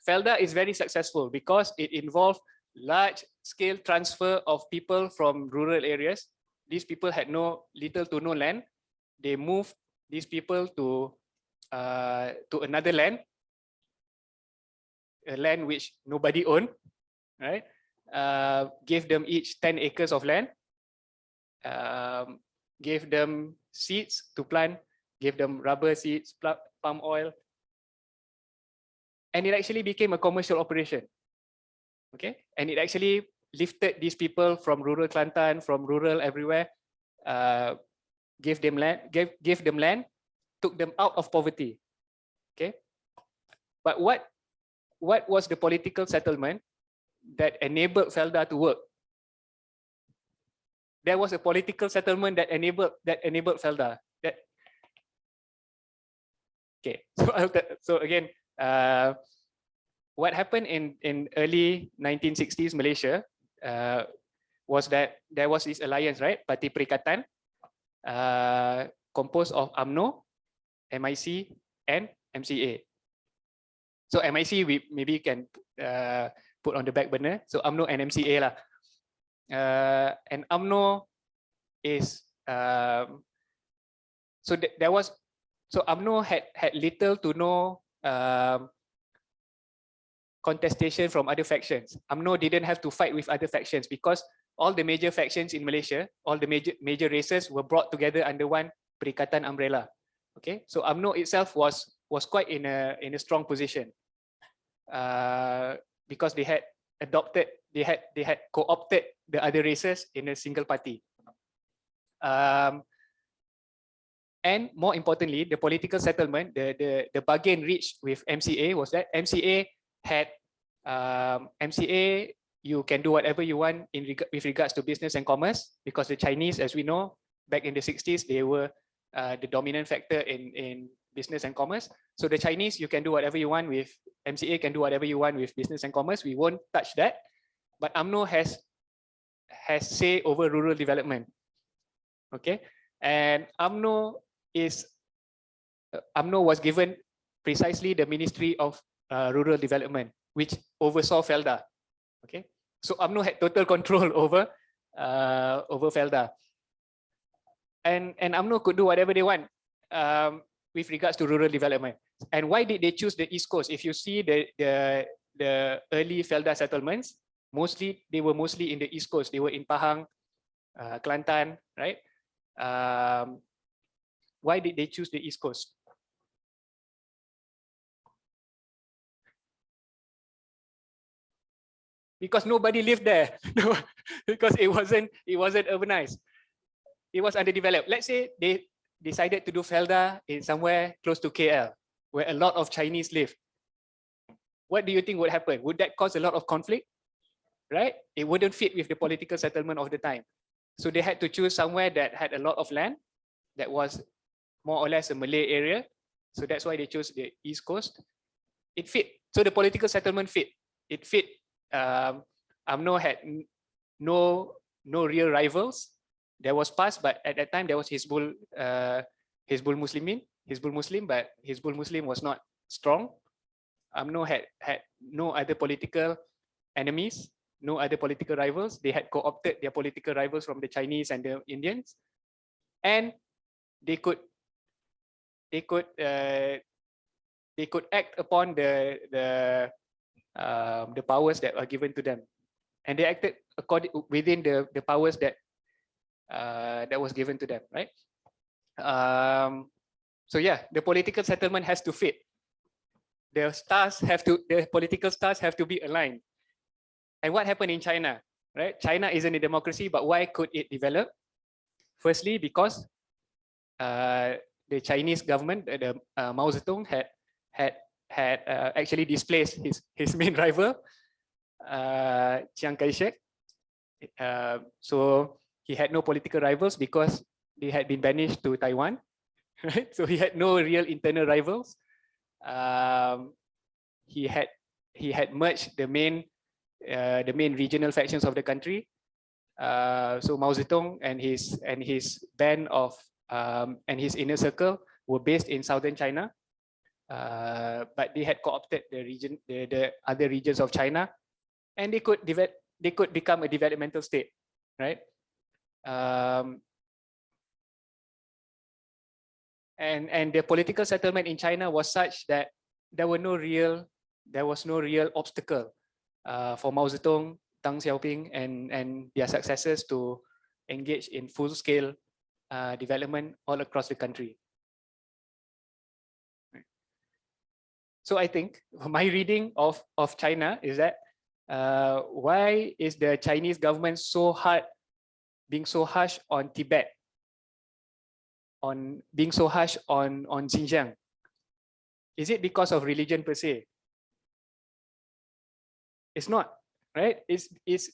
FELDA is very successful because it involved large-scale transfer of people from rural areas. These people had little to no land. They moved these people to another land, a land which nobody owned, right? Gave them each 10 acres of land. Gave them seeds to plant, gave them rubber seeds, palm oil, and it actually became a commercial operation. Okay, and it actually lifted these people from rural Kelantan, from rural everywhere, gave them land, took them out of poverty. Okay, but what was the political settlement that enabled FELDA to work? There was a political settlement that enabled FELDA. Okay, so again, what happened in early 1960s Malaysia was that there was this alliance, right? Parti Perikatan, composed of UMNO, MIC, and MCA. So MIC we maybe can put on the back burner. So UMNO and MCA lah. And UMNO is so UMNO had little to no contestation from other factions. UMNO didn't have to fight with other factions because all the major factions in Malaysia, all the major races were brought together under one Perikatan umbrella. Okay, so UMNO itself was quite in a strong position because they had co-opted the other races in a single party. And more importantly, the political settlement, the bargain reached with MCA was that MCA had you can do whatever you want with regards to business and commerce, because the Chinese, as we know, back in the 60s, they were the dominant factor in business and commerce. So the Chinese, you can do whatever you want with, MCA can do whatever you want with business and commerce. We won't touch that. But UMNO has say over rural development. Okay, and UMNO was given precisely the Ministry of Rural Development, which oversaw FELDA. Okay, so UMNO had total control over FELDA, and UMNO could do whatever they want with regards to rural development. And why did they choose the East Coast? If you see the early FELDA settlements, they were mostly in the East Coast. They were in Pahang, Kelantan, right? Why did they choose the East Coast? Because nobody lived there. Because it wasn't urbanized. It was underdeveloped. Let's say they decided to do FELDA in somewhere close to KL, where a lot of Chinese live. What do you think would happen? Would that cause a lot of conflict? Right? It wouldn't fit with the political settlement of the time. So they had to choose somewhere that had a lot of land, that was more or less a Malay area. So that's why they chose the East Coast. It fit. So the political settlement fit. It fit. UMNO had no real rivals. There was PAS, but at that time there was Hizbul Muslim, but Hizbul Muslim was not strong. UMNO had no other political enemies, no other political rivals. They had co-opted their political rivals from the Chinese and the Indians, and they could act upon the powers that are given to them, and they acted within the powers that was given to them, right? So yeah, the political settlement has to fit. the political stars have to be aligned. And what happened in China, right? China isn't a democracy, but why could it develop? Firstly, because the Chinese government, Mao Zedong had actually displaced his main rival, Chiang Kai-shek. So he had no political rivals because they had been banished to Taiwan, right? So he had no real internal rivals. He had merged the main regional factions of the country. So Mao Zedong and his band of and his inner circle were based in southern China, but they had co-opted the other regions of China, and they could become a developmental state, right? And the political settlement in China was such that there was no real obstacle for Mao Zedong, Deng Xiaoping, and their successors to engage in full-scale development all across the country. So I think my reading of China is that why is the Chinese government being so harsh on Tibet, being so harsh on Xinjiang? Is it because of religion per se? It's not, right? It's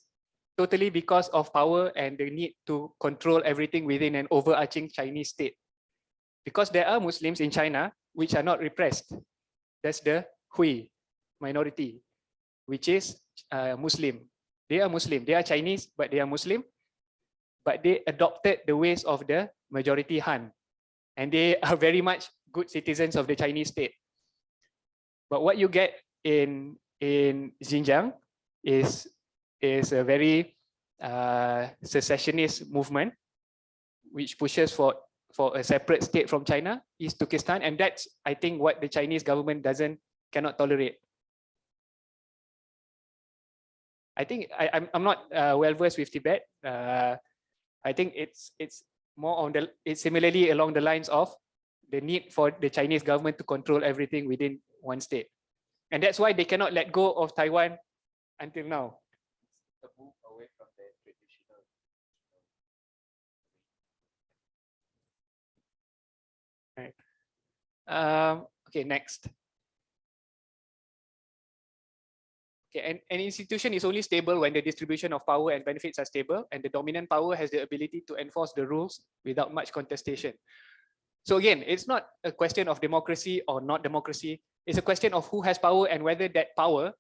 totally because of power and the need to control everything within an overarching Chinese state. Because there are Muslims in China which are not repressed. That's the Hui minority, which is Muslim. They are Muslim. They are Chinese, but they are Muslim. But they adopted the ways of the majority Han, and they are very much good citizens of the Chinese state. But what you get in Xinjiang is a very secessionist movement, which pushes for a separate state from China, East Turkestan, and that's, I think, what the Chinese government cannot tolerate. I think I'm not well versed with Tibet. I think it's more it's similarly along the lines of the need for the Chinese government to control everything within one state, and that's why they cannot let go of Taiwan until now. A move away from the traditional. Right. Okay, next. Okay, an institution is only stable when the distribution of power and benefits are stable, and the dominant power has the ability to enforce the rules without much contestation. So again, it's not a question of democracy or not democracy. It's a question of who has power and whether that power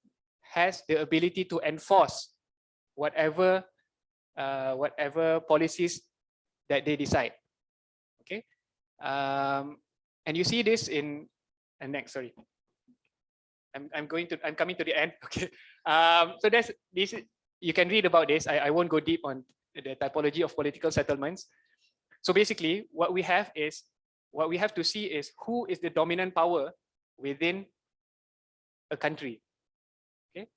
has the ability to enforce whatever policies that they decide. Okay, and you see this in next. Sorry, I'm coming to the end. Okay, so that's this. You can read about this. I won't go deep on the typology of political settlements. So basically, what we have to see is who is the dominant power within a country. Okay,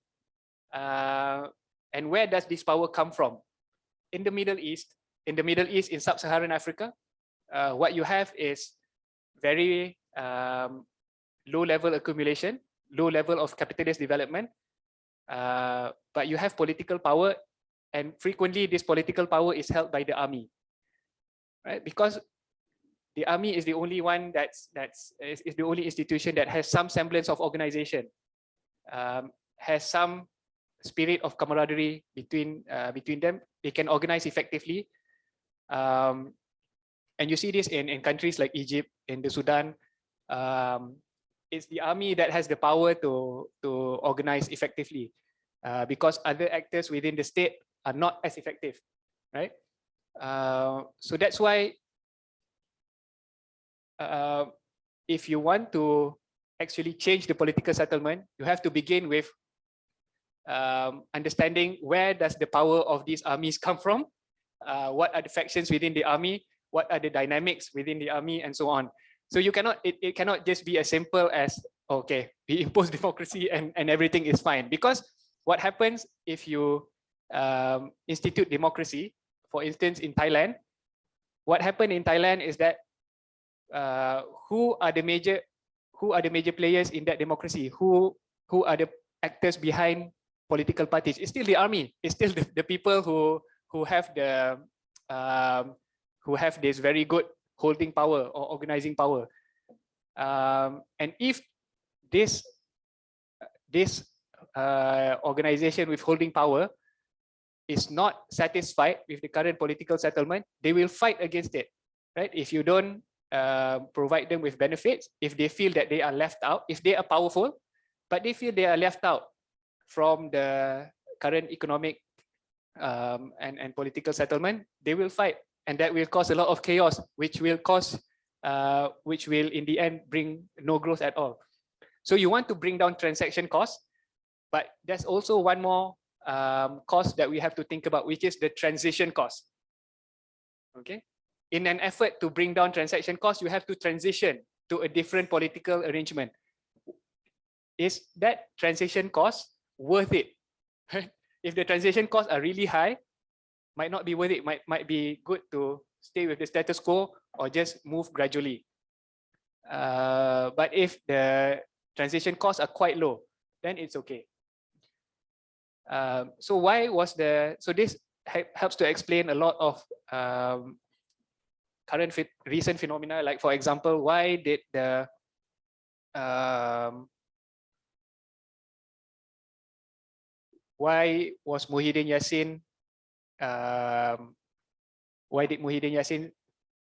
and where does this power come from? In the Middle East, in sub-Saharan Africa, what you have is very low-level accumulation, low level of capitalist development, but you have political power, and frequently this political power is held by the army, right? Because the army is the only one is the only institution that has some semblance of organization, has some spirit of camaraderie between them. They can organize effectively, and you see this in countries like Egypt, in the Sudan. It's the army that has the power to organize effectively, because other actors within the state are not as effective, right? So that's why if you want to actually change the political settlement, you have to begin with understanding where does the power of these armies come from, what are the factions within the army, what are the dynamics within the army, and so on. So you cannot, it cannot just be as simple as, okay, we impose democracy and everything is fine. Because what happens if you institute democracy, for instance, in Thailand, what happened in Thailand is that who are the major who are the major players in that democracy? Who are the actors behind political parties? It's still the army. It's still the people who have the who have this very good holding power or organizing power. And if this organization with holding power is not satisfied with the current political settlement, they will fight against it, right? If you don't provide them with benefits, if they feel that they are left out, if they are powerful, but they feel they are left out from the current economic and political settlement, they will fight, and that will cause a lot of chaos, which will in the end bring no growth at all. So you want to bring down transaction costs, but there's also one more cost that we have to think about, which is the transition cost. Okay, in an effort to bring down transaction costs, you have to transition to a different political arrangement. Is that transition cost worth it? If the transition costs are really high, might not be worth it. Might be good to stay with the status quo or just move gradually. But if the transition costs are quite low, then it's okay. So why was so this helps to explain a lot of recent phenomena. Like, for example, why did the why was Muhyiddin Yassin why did Muhyiddin Yassin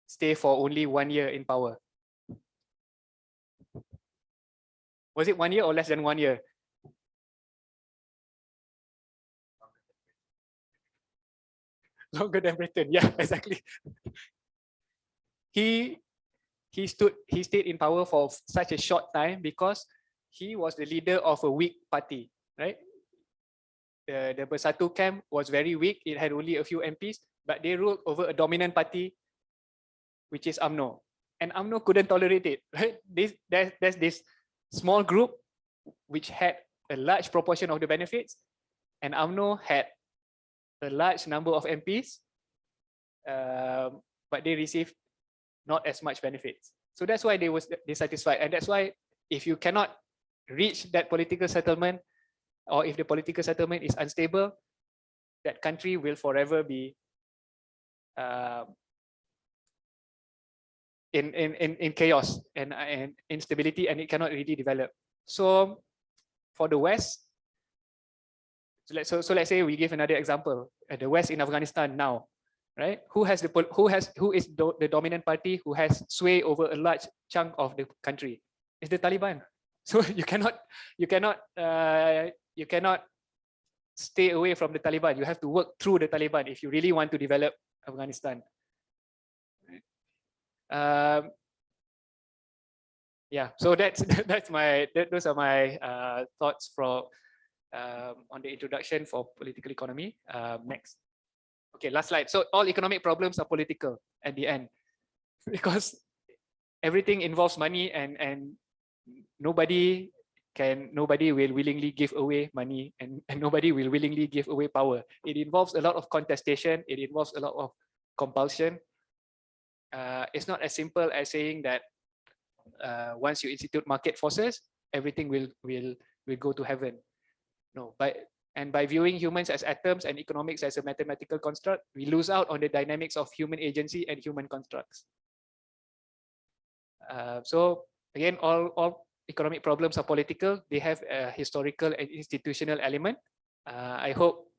stay for only 1 year in power? Was it 1 year or less than 1 year? Longer than Britain, yeah, exactly. He stayed in power for such a short time because he was the leader of a weak party, right? The Bersatu camp was very weak. It had only a few MPs, but they ruled over a dominant party, which is UMNO. And UMNO couldn't tolerate it, right? There's this small group which had a large proportion of the benefits, and UMNO had a large number of MPs, but they received not as much benefits. So that's why they were dissatisfied. And that's why if you cannot reach that political settlement, or if the political settlement is unstable, that country will forever be in chaos and instability, and it cannot really develop. So for the West, so let's say we give another example. The West in Afghanistan now, right? Who is the dominant party who has sway over a large chunk of the country? It's the Taliban. So you cannot stay away from the Taliban. You have to work through the Taliban if you really want to develop Afghanistan. Yeah, so those are my thoughts from on the introduction for political economy. Next. Okay, last slide. So all economic problems are political at the end, because everything involves money, and nobody will willingly give away money, and nobody will willingly give away power. It involves a lot of contestation. It involves a lot of compulsion. It's not as simple as saying that once you institute market forces, everything will go to heaven. No, by viewing humans as atoms and economics as a mathematical construct, we lose out on the dynamics of human agency and human constructs. So again, all economic problems are political. They have a historical and institutional element. I hope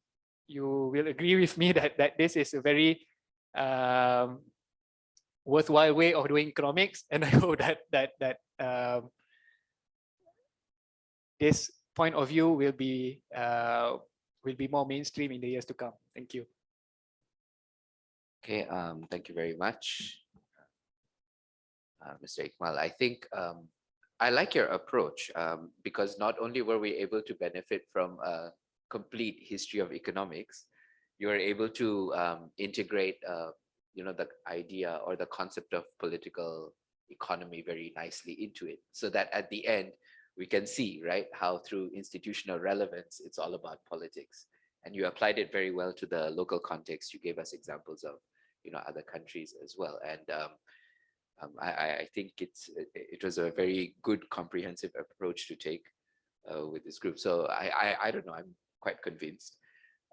you will agree with me that this is a very worthwhile way of doing economics, and I hope that this point of view will be more mainstream in the years to come. Thank you. Okay, thank you very much, Mr. IKMAL. I think I like your approach because not only were we able to benefit from a complete history of economics, you were able to integrate the idea or the concept of political economy very nicely into it, so that at the end we can see, right, how through institutional relevance it's all about politics. And you applied it very well to the local context. You gave us examples of other countries as well. And I think it was a very good comprehensive approach to take with this group. So I don't know, I'm quite convinced.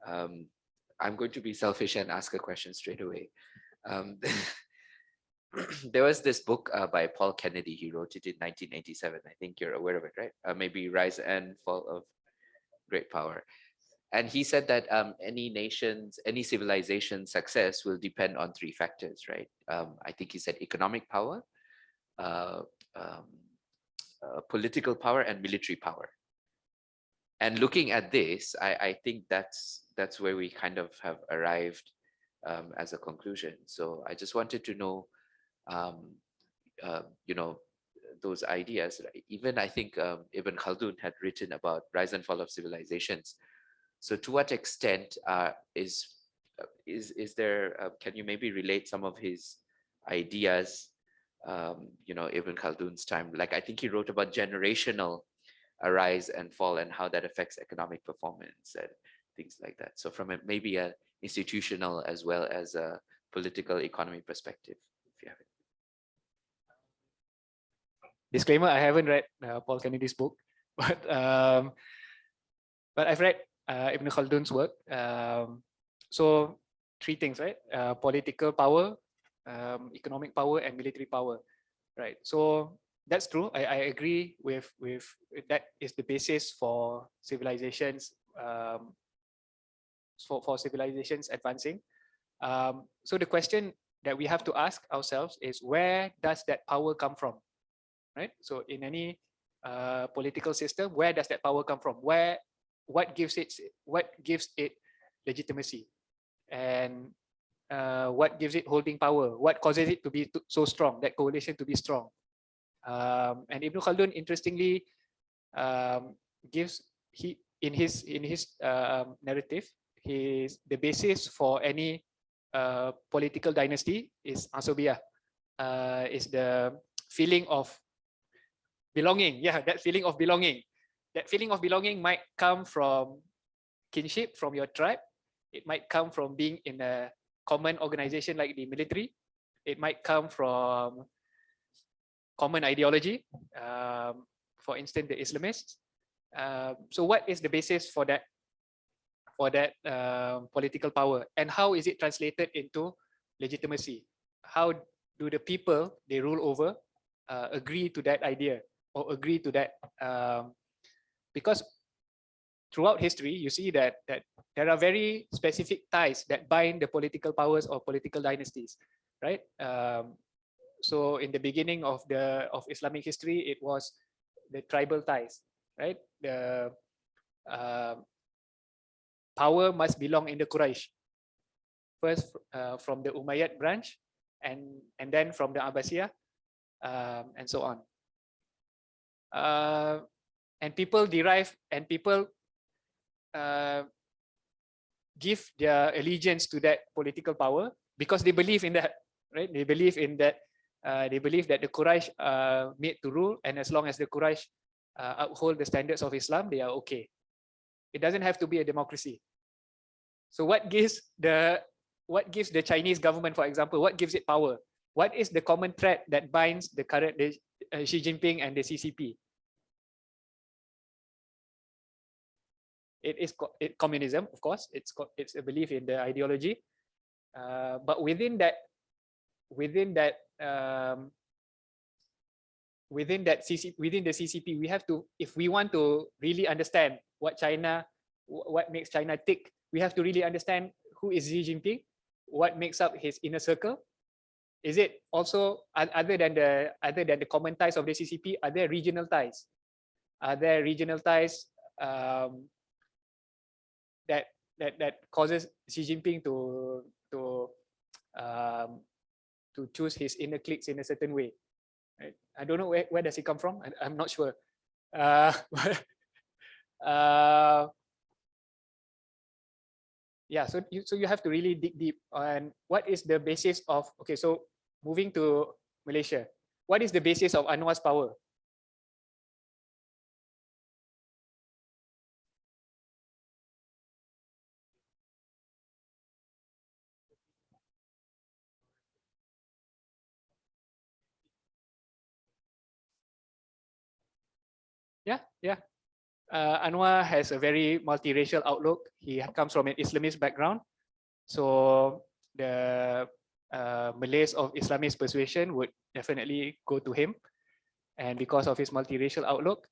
I'm going to be selfish and ask a question straight away. There was this book by Paul Kennedy. He wrote it in 1987. I think you're aware of it, right? Maybe Rise and Fall of Great Power. And he said that any civilization's success will depend on three factors, right? I think he said economic power, political power, and military power. And looking at this, I think that's where we kind of have arrived as a conclusion. So I just wanted to know, you know, those ideas. Even I think Ibn Khaldun had written about rise and fall of civilizations. So to what extent is there? Can you maybe relate some of his ideas? You know, Ibn Khaldun's time. Like I think he wrote about generational rise and fall and how that affects economic performance and things like that. So from maybe a institutional as well as a political economy perspective, if you have it. Disclaimer: I haven't read Paul Kennedy's book, but I've read Ibn Khaldun's work. So three things, right? Political power, economic power, and military power, right? So that's true. I agree with that is the basis for civilizations, for civilizations advancing. So the question that we have to ask ourselves is, where does that power come from, right? So in any political system, where does that power come from? What gives it legitimacy, and what gives it holding power? What causes it to be so strong? That coalition to be strong. And Ibn Khaldun, interestingly, gives in his narrative, the basis for any political dynasty is asobiyah, is the feeling of belonging. Yeah, that feeling of belonging. That feeling of belonging might come from kinship, from your tribe. It might come from being in a common organization like the military. It might come from common ideology, for instance, the Islamists. So what is the basis for that political power, and how is it translated into legitimacy? How do the people they rule over agree to that idea or agree to that? Because throughout history, you see that there are very specific ties that bind the political powers or political dynasties, right? So in the beginning of Islamic history, it was the tribal ties, right? The power must belong in the Quraysh. First from the Umayyad branch, and then from the Abbasiyah, and so on. And people give their allegiance to that political power because they believe in that, right? They believe in that. They believe that the Quraysh are made to rule, and as long as the Quraysh uphold the standards of Islam, they are okay. It doesn't have to be a democracy. So what gives the Chinese government, for example, what gives it power? What is the common thread that binds the current Xi Jinping and the CCP? It is communism, of course. It's a belief in the ideology, but within the CCP, we have to, if we want to really understand what makes China tick, we have to really understand who is Xi Jinping, what makes up his inner circle. Is it also, other than the common ties of the CCP, are there regional ties? Are there regional ties that causes Xi Jinping to choose his inner cliques in a certain way? Right? I don't know where does he come from. I'm not sure. Yeah, so you have to really dig deep on what is the basis of. Okay, so moving to Malaysia, what is the basis of Anwar's power? Yeah. Anwar has a very multiracial outlook. He comes from an Islamist background. So the Malays of Islamist persuasion would definitely go to him. And because of his multiracial outlook,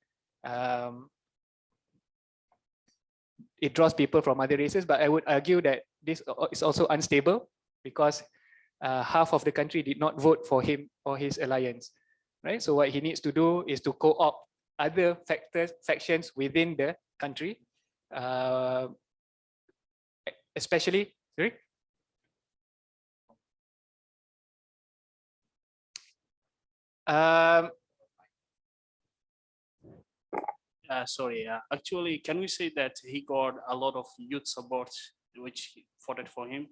it draws people from other races. But I would argue that this is also unstable because half of the country did not vote for him or his alliance, right? So what he needs to do is to co-opt other factions within the country, especially, sorry? Sorry, actually, can we say that he got a lot of youth support which voted for him?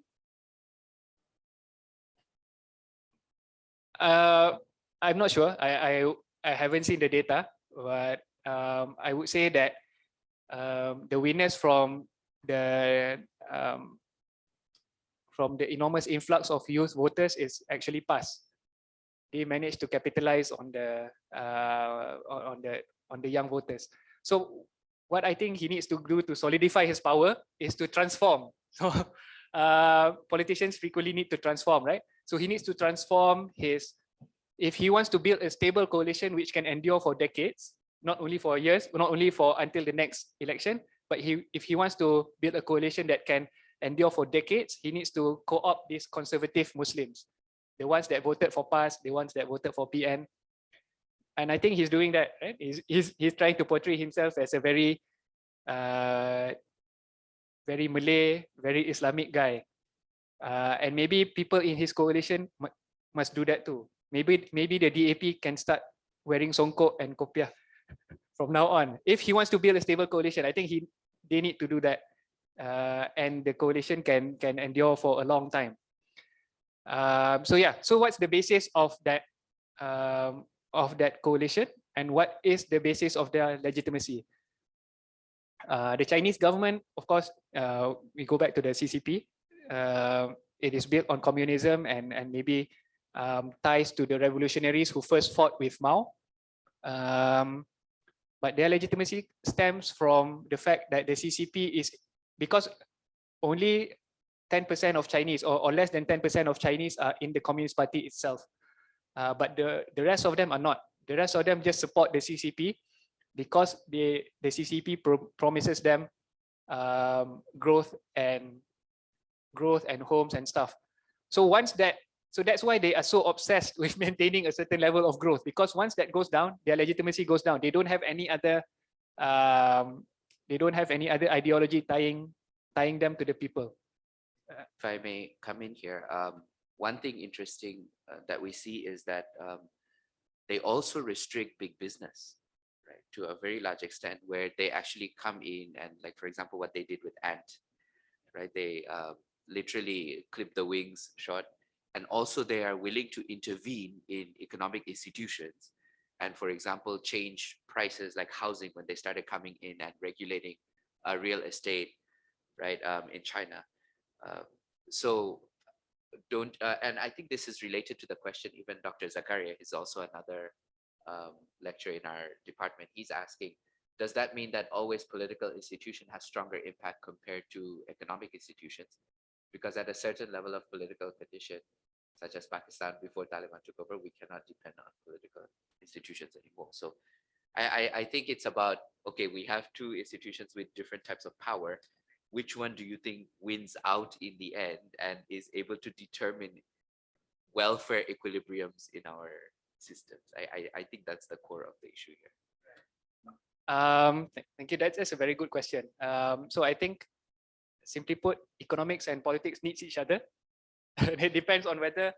I'm not sure. I haven't seen the data, but I would say that the winners from the enormous influx of youth voters is actually PAS. They managed to capitalize on the young voters. So what I think he needs to do to solidify his power is to transform. So politicians frequently need to transform, right? So he needs to transform his, if he wants to build a stable coalition which can endure for decades, not only for years, not only for until the next election, but if he wants to build a coalition that can endure for decades, he needs to co-opt these conservative Muslims, the ones that voted for PAS, the ones that voted for PN. And I think he's doing that, right? He's trying to portray himself as a very very Malay, very Islamic guy. And maybe people in his coalition must do that too. Maybe the DAP can start wearing songkok and kopiah from now on. If he wants to build a stable coalition, I think they need to do that. And the coalition can endure for a long time. So yeah, so what's the basis of that coalition, and what is the basis of their legitimacy? The Chinese government, of course, we go back to the CCP. It is built on communism and maybe ties to the revolutionaries who first fought with Mao. But their legitimacy stems from the fact that the CCP is, because only 10% of Chinese or less than 10% of Chinese are in the Communist Party itself. But the rest of them are not. The rest of them just support the CCP because the CCP promises them growth and homes and stuff. So that's why they are so obsessed with maintaining a certain level of growth, because once that goes down, their legitimacy goes down. They don't have any other ideology tying them to the people. If I may come in here, one thing interesting that we see is that they also restrict big business, right, to a very large extent, where they actually come in and, like, for example, what they did with Ant, right? They literally clip the wings short, and also they are willing to intervene in economic institutions and, for example, change prices like housing when they started coming in and regulating real estate, right, in China. So don't, and I think this is related to the question, even Dr. Zakaria is also another lecturer in our department. He's asking, does that mean that always political institution has stronger impact compared to economic institutions? Because at a certain level of political condition, such as Pakistan before Taliban took over, we cannot depend on political institutions anymore. So I think it's about, okay, we have two institutions with different types of power. Which one do you think wins out in the end and is able to determine welfare equilibriums in our systems? I think that's the core of the issue here. Thank you. That's a very good question. So I think, simply put, economics and politics needs each other. It depends on whether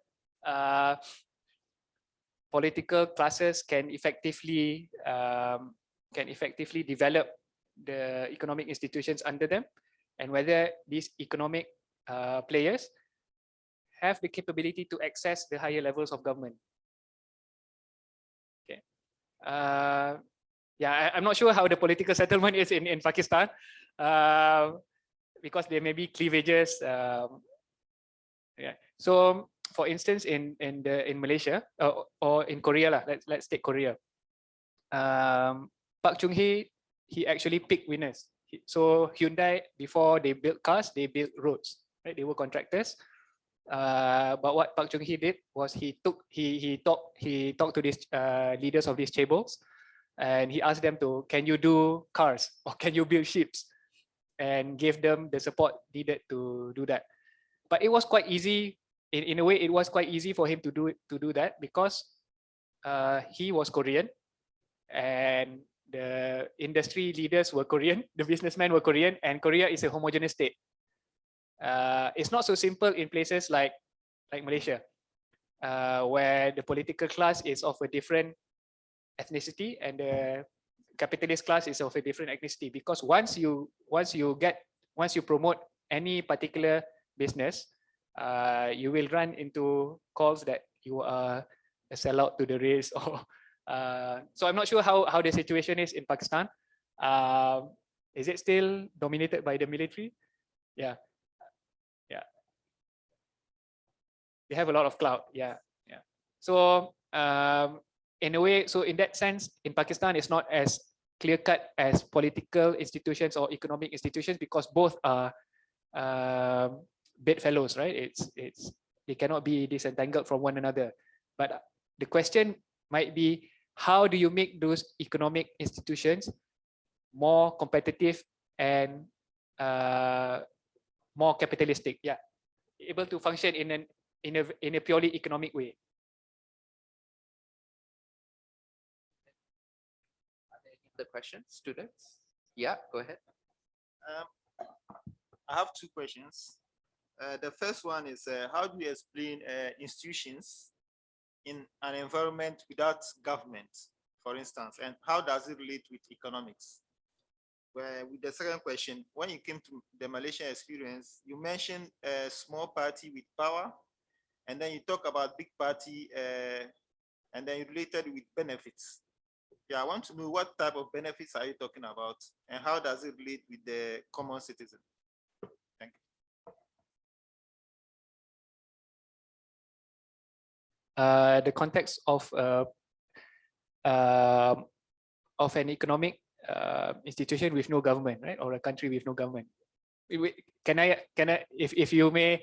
political classes can effectively develop the economic institutions under them, and whether these economic players have the capability to access the higher levels of government. Okay. Yeah, I'm not sure how the political settlement is in Pakistan, because there may be cleavages. Yeah. So, for instance, in Malaysia or in Korea, let's take Korea. Park Chung-hee, he actually picked winners. So Hyundai, before they built cars, they built roads, right? They were contractors. But what Park Chung-hee did was he talked to these leaders of these chaebols, and he asked them to, can you do cars or can you build ships, and gave them the support needed to do that. But it was quite easy. In a way, it was quite easy for him to do that because he was Korean, and the industry leaders were Korean, the businessmen were Korean, and Korea is a homogeneous state. It's not so simple in places like Malaysia, where the political class is of a different ethnicity and the capitalist class is of a different ethnicity. Because once you promote any particular business, you will run into calls that you are a sellout to the race, or so I'm not sure how the situation is in Pakistan. Is it still dominated by the military? Yeah. They have a lot of clout. Yeah. So in a way, so in that sense, in Pakistan, it's not as clear-cut as political institutions or economic institutions, because both are bedfellows, right? They cannot be disentangled from one another. But the question might be, how do you make those economic institutions more competitive and more capitalistic? Yeah, able to function in a purely economic way. Are there any other questions, students? Yeah, go ahead. I have two questions. The first one is, how do you explain institutions in an environment without government, for instance, and how does it relate with economics? With the second question, when you came to the Malaysian experience, you mentioned a small party with power, and then you talk about big party, and then you related with benefits. Yeah, I want to know what type of benefits are you talking about, and how does it relate with the common citizen? Thank you. The context of an economic institution with no government, right, or a country with no government. Can I, if you may,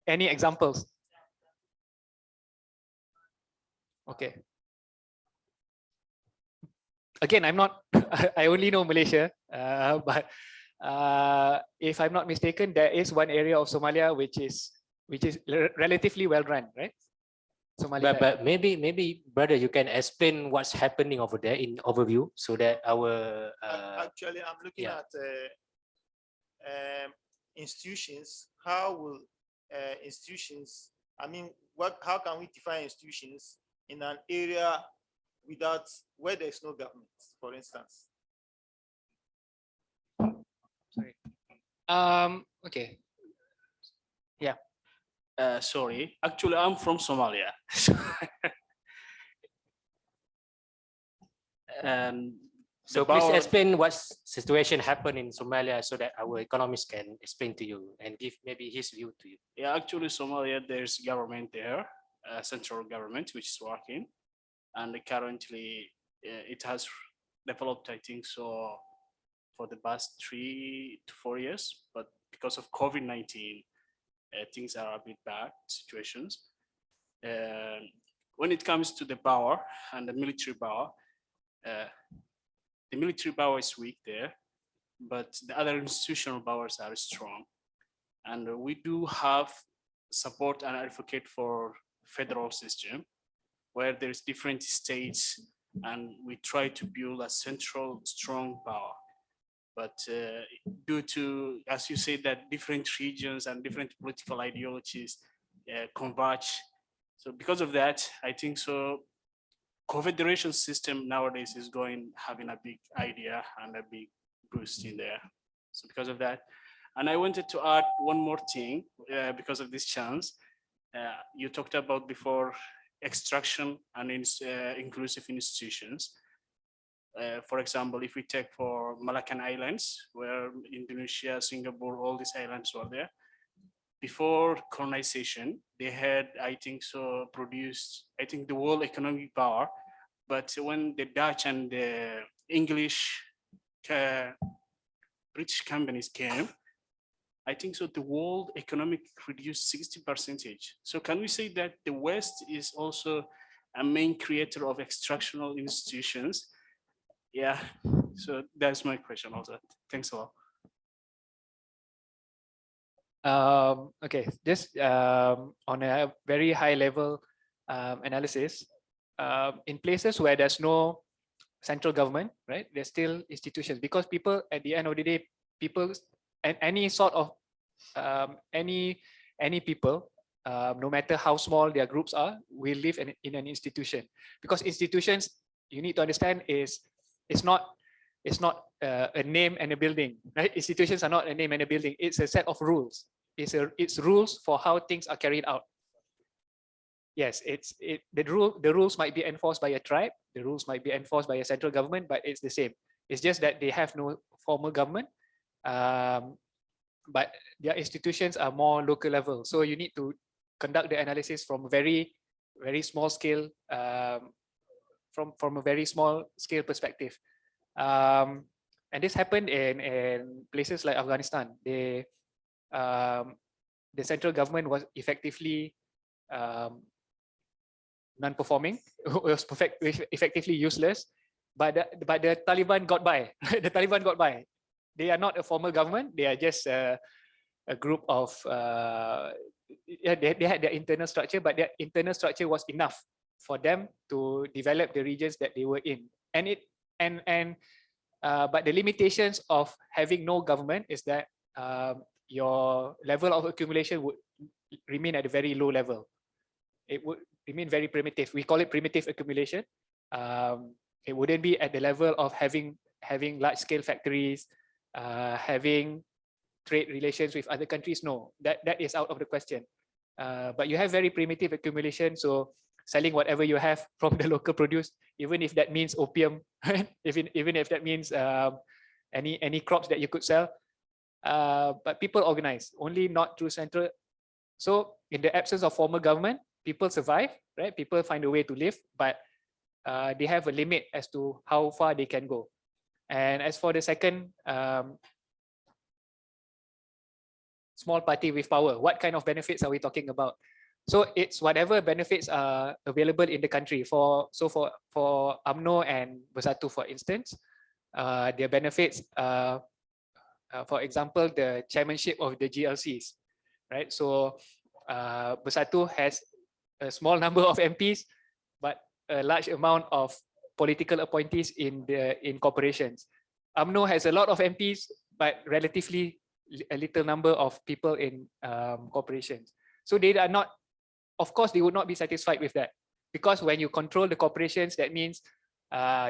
any examples? Okay. Again, I'm not. I only know Malaysia, but if I'm not mistaken, there is one area of Somalia which is relatively well run, right? Somalia. But maybe brother, you can explain what's happening over there in overview, so that our Actually, I'm looking at institutions. How will institutions? I mean, how can we define institutions in an area where there's no government, for instance? Sorry. Okay. Yeah. Sorry, actually, I'm from Somalia. And so please explain what situation happened in Somalia, so that our economist can explain to you and give maybe his view to you. Yeah, actually, Somalia, there's government there, central government, which is working, and currently it has developed, I think so, for the past 3 to 4 years. But because of COVID-19, things are a bit bad situations. When it comes to the power and the military power is weak there, but the other institutional powers are strong. And we do have support and advocate for federal system, where there's different states, and we try to build a central strong power. But due to, as you say, that different regions and different political ideologies converge. So because of that, I think so, confederation system nowadays is having a big idea and a big boost in there. So because of that, and I wanted to add one more thing because of this chance. You talked about before extraction and inclusive institutions. For example, if we take for Malaccan Islands, where Indonesia, Singapore, all these islands were there, before colonization, they had, I think so, produced, I think, the world economic power But when the Dutch and the English, British companies came, I think so the world economic reduced 60%. So can we say that the West is also a main creator of extractional institutions? Yeah, so that's my question also. Thanks a lot. Okay, just on a very high level analysis, in places where there's no central government, right? There's still institutions, because people at the end of the day, people and any sort of any people, no matter how small their groups are, will live in an institution. Because institutions, you need to understand, it's not a name and a building, right? Institutions are not a name and a building. It's a set of rules. It's rules for how things are carried out. Yes, the rules might be enforced by a tribe, the rules might be enforced by a central government, but it's the same. It's just that they have no formal government, but their institutions are more local level. So you need to conduct the analysis from very small scale, from a very small scale perspective. And this happened in places like Afghanistan. The central government was effectively non-performing, was effectively useless, but the Taliban got by. The Taliban got by. They are not a formal government. They are just a group of. They had their internal structure, but their internal structure was enough for them to develop the regions that they were in. But the limitations of having no government is that your level of accumulation would remain at a very low level. It would remain very primitive. We call it primitive accumulation. It wouldn't be at the level of having large-scale factories, having trade relations with other countries. No, that is out of the question. But you have very primitive accumulation. So selling whatever you have from the local produce, even if that means opium, even if that means any crops that you could sell. But people organize, only not through central. So in the absence of formal government, people survive, right? People find a way to live, but they have a limit as to how far they can go. And as for the second, small party with power, what kind of benefits are we talking about? So it's whatever benefits are available in the country. For UMNO and Bersatu, for instance, their benefits, for example, the chairmanship of the GLCs, right? So Bersatu has a small number of MPs, but a large amount of political appointees in corporations. UMNO has a lot of MPs, but relatively a little number of people in corporations. So they are not, of course, they would not be satisfied with that, because when you control the corporations, that means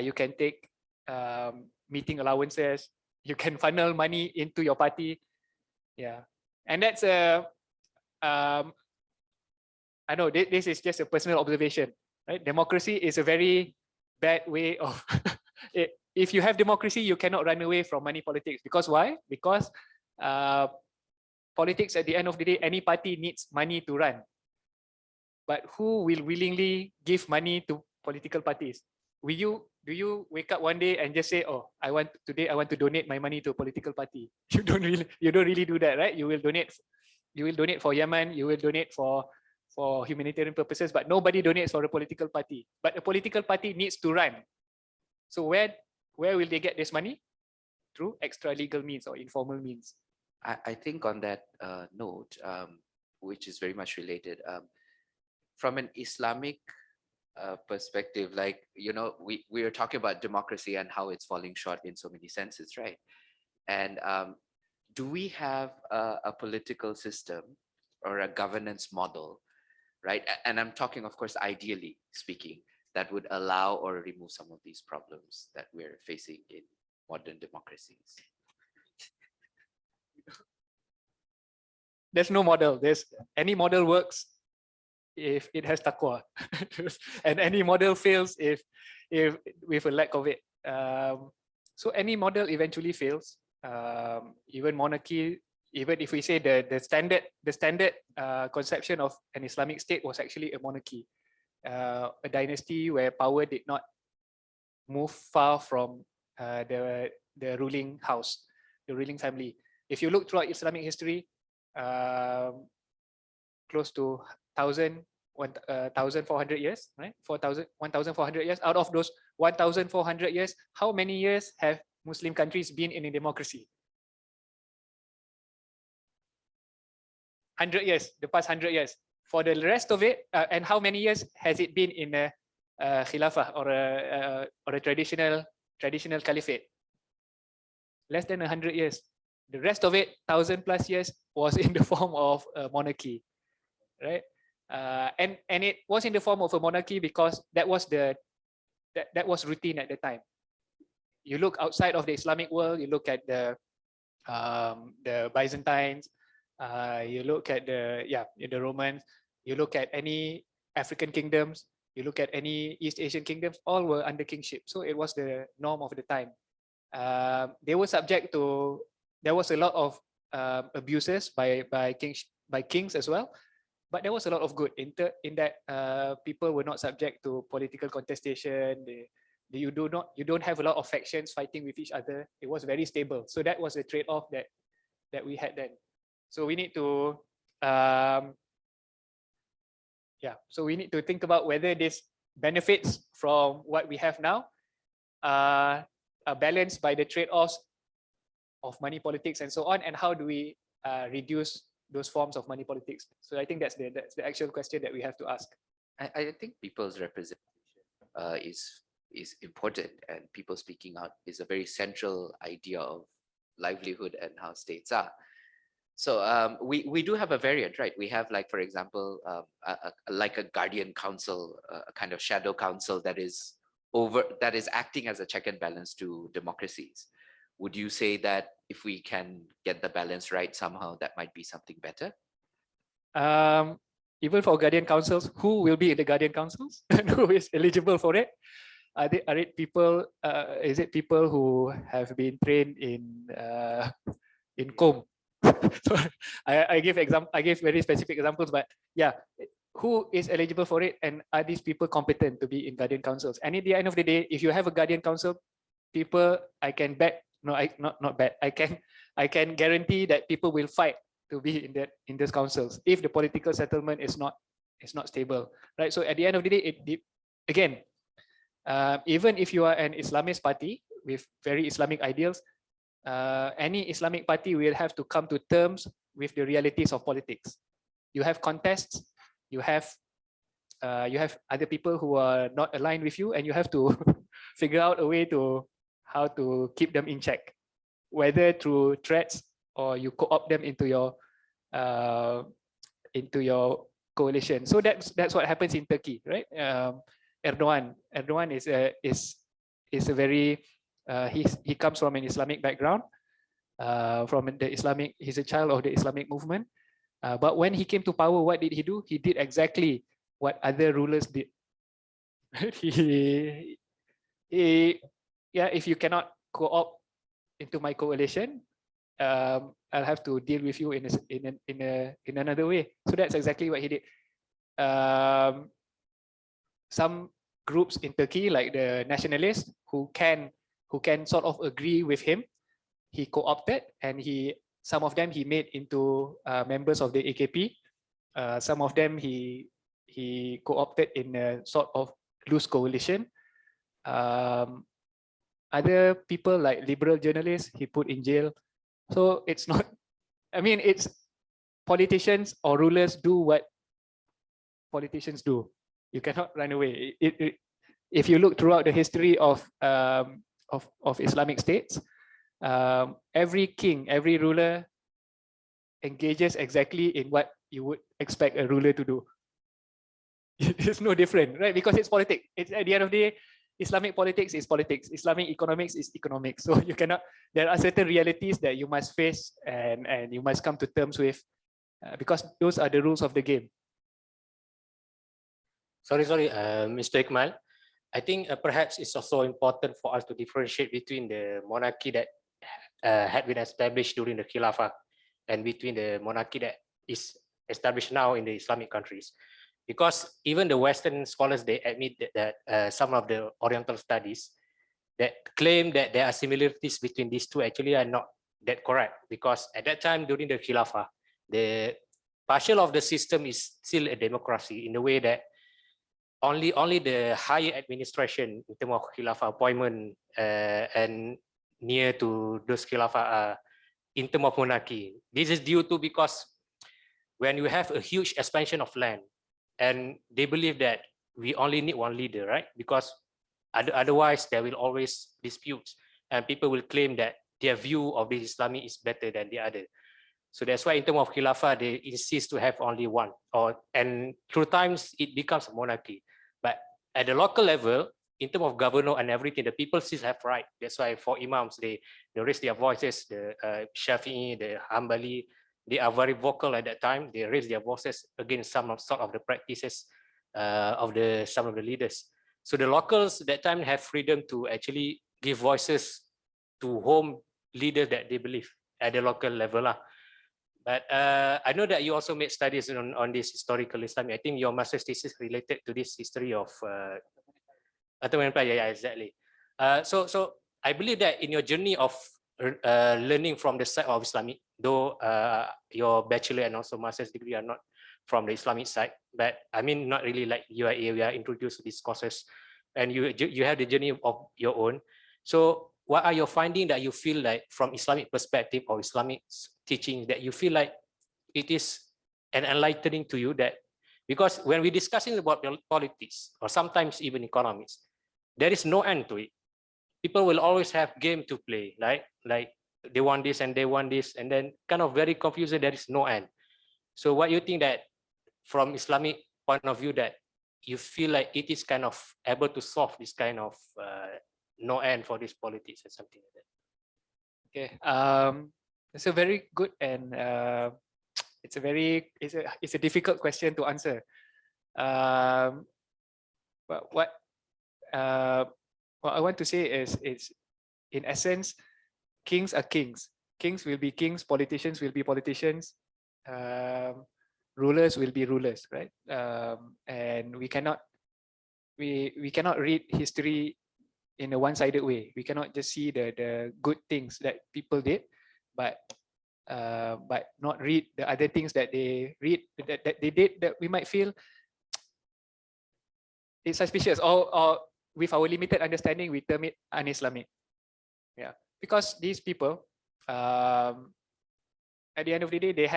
you can take meeting allowances, you can funnel money into your party. Yeah, and that's I know this is just a personal observation, right? Democracy is a very bad way of. If you have democracy, you cannot run away from money politics. Because why? Because politics, at the end of the day, any party needs money to run. But who will willingly give money to political parties? Do you wake up one day and just say, "Oh, I want to donate my money to a political party"? You don't really do that, right? You will donate for Yemen. You will donate for humanitarian purposes, but nobody donates for a political party. But a political party needs to run. So where will they get this money? Through extra legal means or informal means. I think on that note, which is very much related, from an Islamic perspective, like, we are talking about democracy and how it's falling short in so many senses, right? And do we have a political system or a governance model, right? And I'm talking, of course, ideally speaking, that would allow or remove some of these problems that we're facing in modern democracies? There's no model. Any model works if it has taqwa, and any model fails if with a lack of it. So any model eventually fails. Even monarchy, even if we say the standard conception of an Islamic state was actually a monarchy, a dynasty where power did not move far from the ruling house, the ruling family. If you look throughout Islamic history, close to 1,400 years, right? 1,400 years. Out of those 1,400 years, how many years have Muslim countries been in a democracy? 100 years, the past 100 years. For the rest of it, and how many years has it been in a khilafah or a traditional caliphate? Less than 100 years. The rest of it, 1,000+ years, was in the form of a monarchy, right? And it was in the form of a monarchy because that was routine at the time. You look outside of the Islamic world, you look at the Byzantines, you look at the Romans, you look at any African kingdoms, you look at any East Asian kingdoms, all were under kingship. So it was the norm of the time. They were subject to, there was a lot of abuses by kings as well, but there was a lot of good in that people were not subject to political contestation. You don't have a lot of factions fighting with each other. It was very stable. So that was a trade-off that we had then. So we need to so we need to think about whether this benefits from what we have now are balanced by the trade-offs of money politics and so on, and how do we reduce those forms of money politics? So I think that's the actual question that we have to ask. I think people's representation is important, and people speaking out is a very central idea of livelihood and how states are. So we do have a variant, right? We have, like, for example, like a guardian council, a kind of shadow council that is acting as a check and balance to democracies. Would you say that if we can get the balance right somehow, that might be something better? Even for guardian councils, who will be in the guardian councils and who is eligible for it? Are it people? Is it people who have been trained in COM? So I give very specific examples, but yeah, who is eligible for it, and are these people competent to be in guardian councils? And at the end of the day, if you have a guardian council, people, I can bet, no, not bet, I can guarantee that people will fight to be in those councils if the political settlement is not stable, right? So at the end of the day, again, even if you are an Islamist party with very Islamic ideals, any Islamic party will have to come to terms with the realities of politics. You have contests, you have other people who are not aligned with you, and you have to figure out a way to how to keep them in check, whether through threats or you co-opt them into your coalition. So that's what happens in Turkey, right? Erdogan is a very he comes from an Islamic background, he's a child of the Islamic movement. But when he came to power, what did he do? He did exactly what other rulers did. If you cannot co-opt into my coalition, I'll have to deal with you in another way. So that's exactly what he did. Some groups in Turkey, like the nationalists, who can sort of agree with him, he co-opted, and some of them he made into members of the AKP. Some of them he co-opted in a sort of loose coalition. Other people, like liberal journalists, he put in jail. So it's not, I mean, it's politicians or rulers do what politicians do. You cannot run away. If you look throughout the history of Islamic states, every king, every ruler engages exactly in what you would expect a ruler to do. It's no different, right? Because it's politics. It's, at the end of the day, Islamic politics is politics. Islamic economics is economics. So you cannot. There are certain realities that you must face and you must come to terms with, because those are the rules of the game. Sorry, Mr. IKMAL. I think perhaps it's also important for us to differentiate between the monarchy that had been established during the Khilafah and between the monarchy that is established now in the Islamic countries. Because even the Western scholars, they admit that some of the Oriental studies, that claim that there are similarities between these two actually are not that correct, because at that time during the Khilafah, the partial of the system is still a democracy in the way that only the higher administration in terms of Khilafah appointment and near to those Khilafah are in terms of monarchy. This is due to because when you have a huge expansion of land and they believe that we only need one leader, right? Because otherwise there will always disputes and people will claim that their view of the Islamic is better than the other. So that's why in terms of Khilafah, they insist to have only one, and through times it becomes a monarchy. But at the local level, in terms of governor and everything, the people still have right. That's why for imams, they raise their voices. The Shafi'i, the Hanbali, they are very vocal at that time. They raise their voices against some sort of the practices of some of the leaders. So the locals that time have freedom to actually give voices to home leaders that they believe at the local level. But I know that you also made studies on this historical Islam. I think your master's thesis related to this history of Ottoman Empire. Yeah, exactly. So I believe that in your journey of learning from the side of Islamic, though your bachelor and also master's degree are not from the Islamic side, but I mean not really like you are introduced to these courses, and you have the journey of your own. So what are your findings that you feel like from Islamic perspective or Islamic teaching that you feel like it is an enlightening to you? That because when we're discussing about politics or sometimes even economics, there is no end to it. People will always have game to play, right? Like they want this and they want this, and then kind of very confusing. There is no end. So what you think that from Islamic point of view that you feel like it is kind of able to solve this kind of no end for this politics or something like that? Okay, it's a very good and it's a difficult question to answer. But what I want to say is, in essence, kings are kings. Kings will be kings. Politicians will be politicians. Rulers will be rulers, right? And we cannot read history in a one-sided way. We cannot just see the good things that people did, but not read the other things that they they did that we might feel it's suspicious, or with our limited understanding we term it un-Islamic. Yeah, because these people at the end of the day they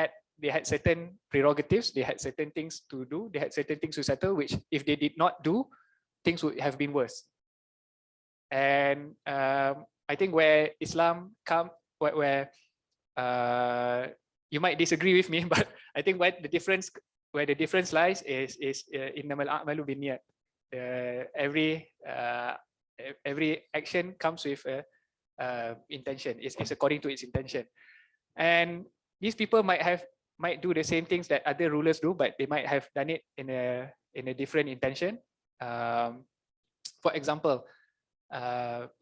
had certain prerogatives, they had certain things to do, they had certain things to settle, which if they did not do, things would have been worse. And I think where Islam where you might disagree with me, but I think where the difference lies is innamal a'malu binniyat. Every action comes with a intention. It's according to its intention. And these people might do the same things that other rulers do, but they might have done it in a different intention. For example,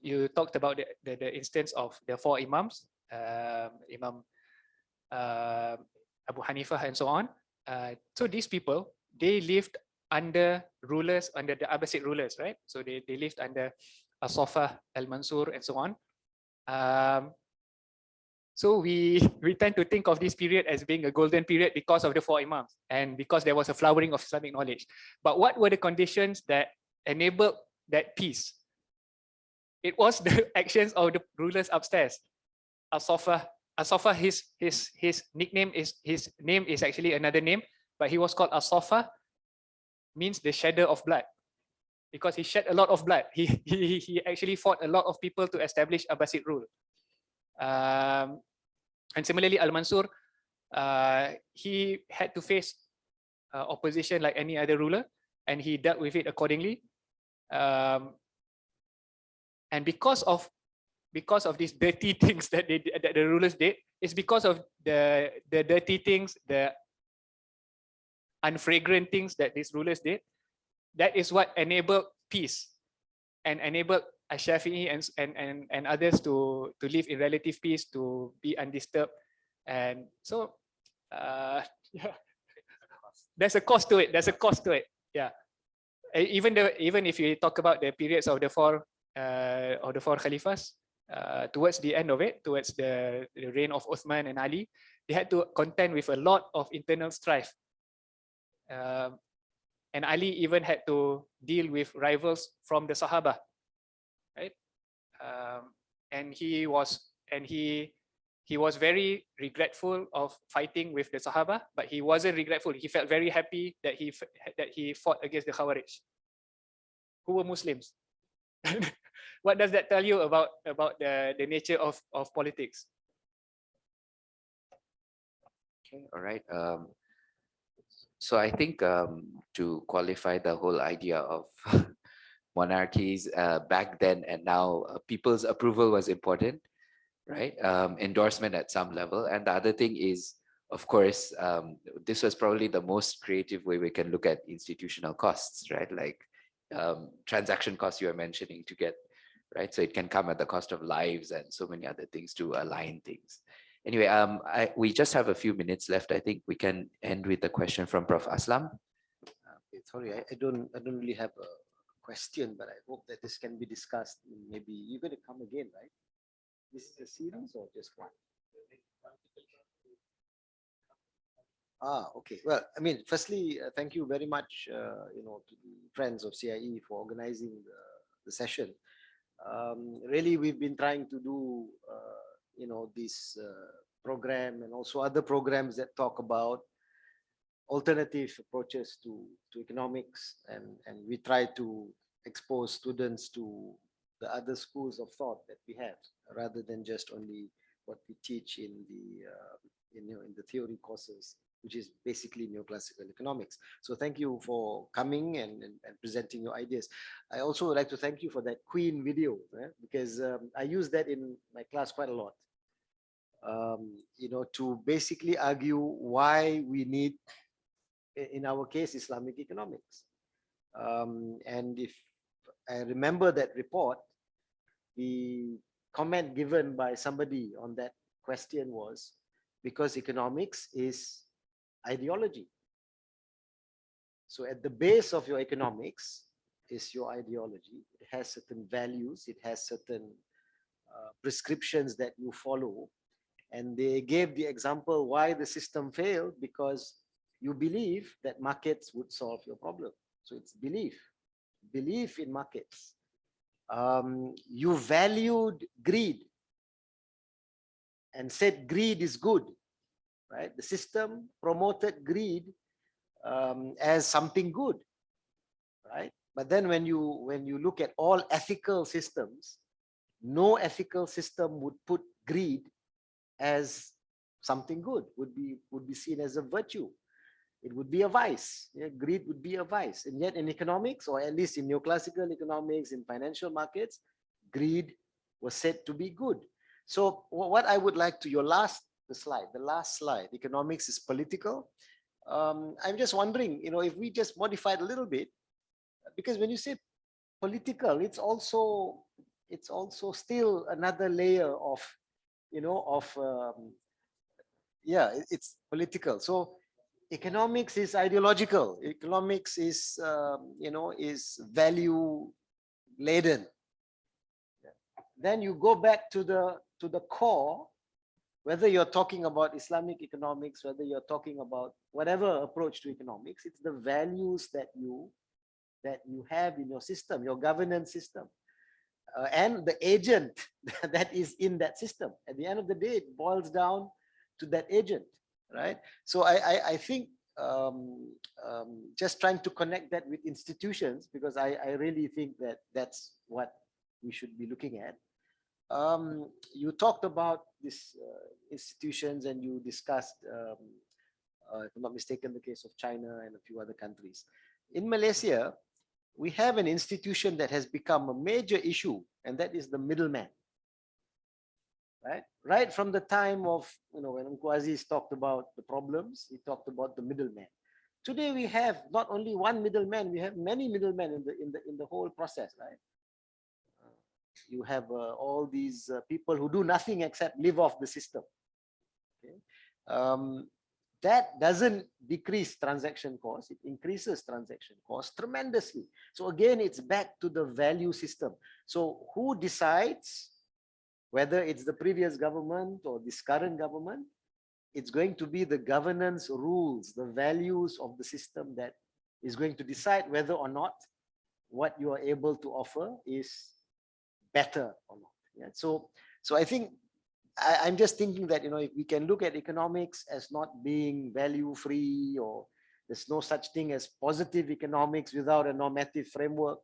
you talked about the instance of the four imams, Imam Abu Hanifah and so on. So these people, they lived under rulers, under the Abbasid rulers, right? So they lived under As-Saffah, Al-Mansur and so on. So we tend to think of this period as being a golden period because of the four imams and because there was a flowering of Islamic knowledge. But what were the conditions that enabled that peace? It was the actions of the rulers upstairs. As-Saffah, his nickname is, his name is actually another name, but he was called As-Saffah, means the shedder of blood, because he shed a lot of blood. He actually fought a lot of people to establish Abbasid rule. And similarly, Al-Mansur, he had to face opposition like any other ruler, and he dealt with it accordingly. And because of these dirty things that the rulers did, it's because of the dirty things, the unfragrant things that these rulers did, that is what enabled peace and enabled Ash-Shafi'i and others to live in relative peace, to be undisturbed. And so yeah, there's a cost to it. Yeah, even if you talk about the periods of the four or the four Khalifas, towards the end of it, towards the reign of Uthman and Ali, they had to contend with a lot of internal strife. And Ali even had to deal with rivals from the Sahaba, right? And he was very regretful of fighting with the Sahaba, but he wasn't regretful. He felt very happy that he fought against the Khawarij, who were Muslims. What does that tell you about the nature of politics? Okay, all right. So I think to qualify the whole idea of monarchies back then and now, people's approval was important, right? Endorsement at some level. And the other thing is, of course, this was probably the most creative way we can look at institutional costs, right? Like transaction costs you were mentioning to get, right? So it can come at the cost of lives and so many other things to align things. Anyway, we just have a few minutes left. I think we can end with a question from Prof. Aslam. Sorry, I don't really have a question, but I hope that this can be discussed. Maybe you're going to come again, right? This is a series or just one? Okay. Well, I mean, firstly, thank you very much, to the friends of CIE for organizing the session. Really, we've been trying to do, this program and also other programs that talk about alternative approaches to economics, and we try to expose students to the other schools of thought that we have, rather than just only what we teach in the theory courses, which is basically neoclassical economics. So thank you for coming and presenting your ideas. I also would like to thank you for that Queen video, because I use that in my class quite a lot. To basically argue why we need, in our case, Islamic economics. And if I remember that report, the comment given by somebody on that question was, because economics is ideology. So at the base of your economics is your ideology. It has certain values, it has certain prescriptions that you follow. And they gave the example why the system failed, because you believe that markets would solve your problem. So it's belief in markets. You valued greed and said greed is good, right? The system promoted greed as something good, right? But then when you look at all ethical systems, no ethical system would put greed as something good, would be seen as a virtue. It would be a vice. Yeah, greed would be a vice. And yet in economics, or at least in neoclassical economics, in financial markets, greed was said to be good. So what I would like to, the last slide, economics is political. I'm just wondering, if we just modify it a little bit, because when you say political, it's also still another layer of, it's political. So economics is ideological. Economics is, is value laden. Then you go back to the core, whether you're talking about Islamic economics, whether you're talking about whatever approach to economics, it's the values that you have in your system, your governance system, and the agent that is in that system. At the end of the day, it boils down to that agent, right? So I think just trying to connect that with institutions, because I really think that that's what we should be looking at. You talked about these institutions, and you discussed, if I'm not mistaken, the case of China and a few other countries. In Malaysia, we have an institution that has become a major issue, and that is the middleman. Right from the time of, when Uncle Aziz talked about the problems, he talked about the middleman. Today we have not only one middleman, we have many middlemen in the whole process, right? You have all these people who do nothing except live off the system. Okay? that doesn't decrease transaction costs, it increases transaction costs tremendously. So again, it's back to the value system. So who decides whether it's the previous government or this current government? It's going to be the governance rules, the values of the system that is going to decide whether or not what you are able to offer is better or not. Yeah. So I think I'm just thinking that, you know, if we can look at economics as not being value free, or there's no such thing as positive economics without a normative framework,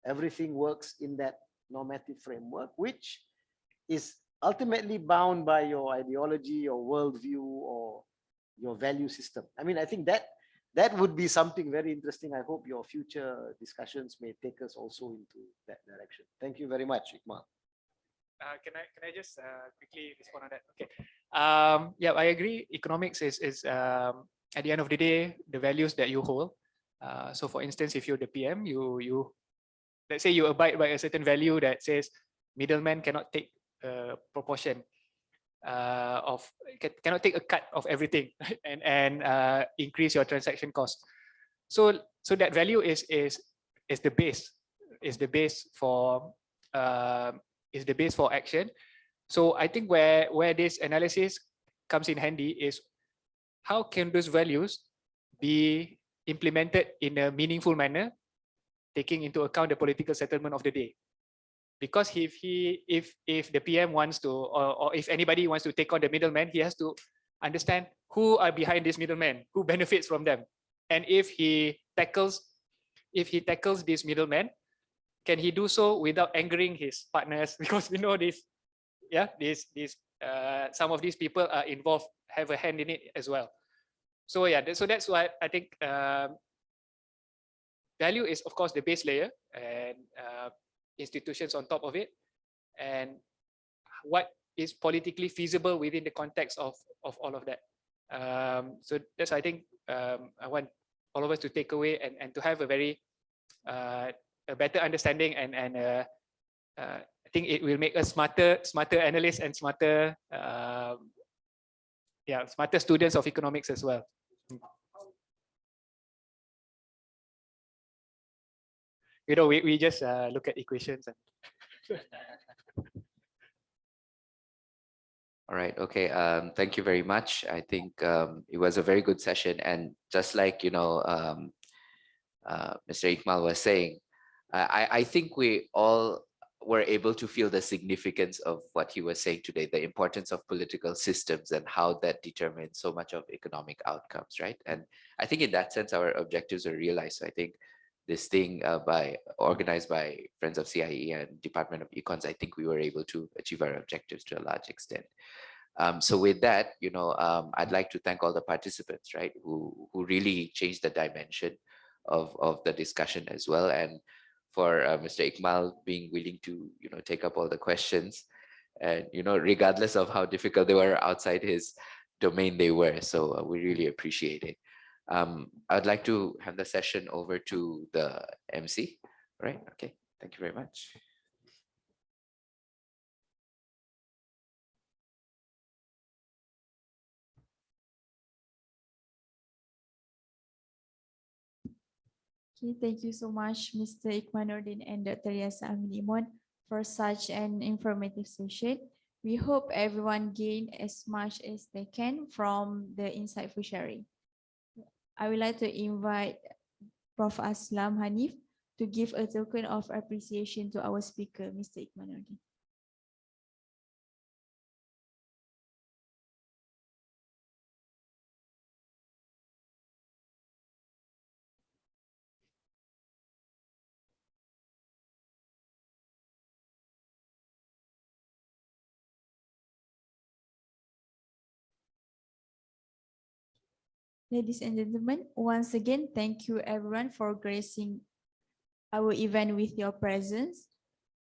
everything works in that normative framework, which is ultimately bound by your ideology or worldview or your value system. I mean, I think that would be something very interesting. I hope your future discussions may take us also into that direction. Thank you very much, IKMAL. Can I just quickly respond on that? Okay. Yeah, I agree. Economics is at the end of the day, the values that you hold. So for instance, if you're the PM, you let's say you abide by a certain value that says middlemen cannot take a proportion cannot take a cut of everything and increase your transaction cost. So that value is the base for action. So I think where this analysis comes in handy is how can those values be implemented in a meaningful manner, taking into account the political settlement of the day. Because if the PM wants to, or if anybody wants to take on the middleman, he has to understand who are behind this middleman, who benefits from them, and if he tackles this middleman, can he do so without angering his partners? Because we know this, yeah, some of these people are involved, have a hand in it as well. So yeah, so that's why I think value is of course the base layer, and institutions on top of it, and what is politically feasible within the context of all of that. So that's, I think, I want all of us to take away and to have a very a better understanding, and I think it will make us smarter analysts and smarter smarter students of economics as well. You know, we just look at equations and All right. Okay. Thank you very much. I think it was a very good session, and just like, you know, Mr. IKMAL was saying, I think we all were able to feel the significance of what he was saying today, the importance of political systems and how that determines so much of economic outcomes, right? And I think in that sense, our objectives are realized. So I think this thing organized by Friends of CIE and Department of Econs, I think we were able to achieve our objectives to a large extent. So with that, you know, I'd like to thank all the participants, right, who really changed the dimension of the discussion as well, and for Mr. IKMAL being willing to, you know, take up all the questions, and, you know, regardless of how difficult they were outside his domain, they were. So we really appreciate it. I'd like to hand the session over to the MC. Right? Okay. Thank you very much. Okay, thank you so much, Mr. Ikhwanuddin and Dr. Yasa Aminimon, for such an informative session. We hope everyone gained as much as they can from the insightful sharing. I would like to invite Prof. Aslam Hanif to give a token of appreciation to our speaker, Mr. Ikhwanuddin. Ladies and gentlemen, once again, thank you everyone for gracing our event with your presence.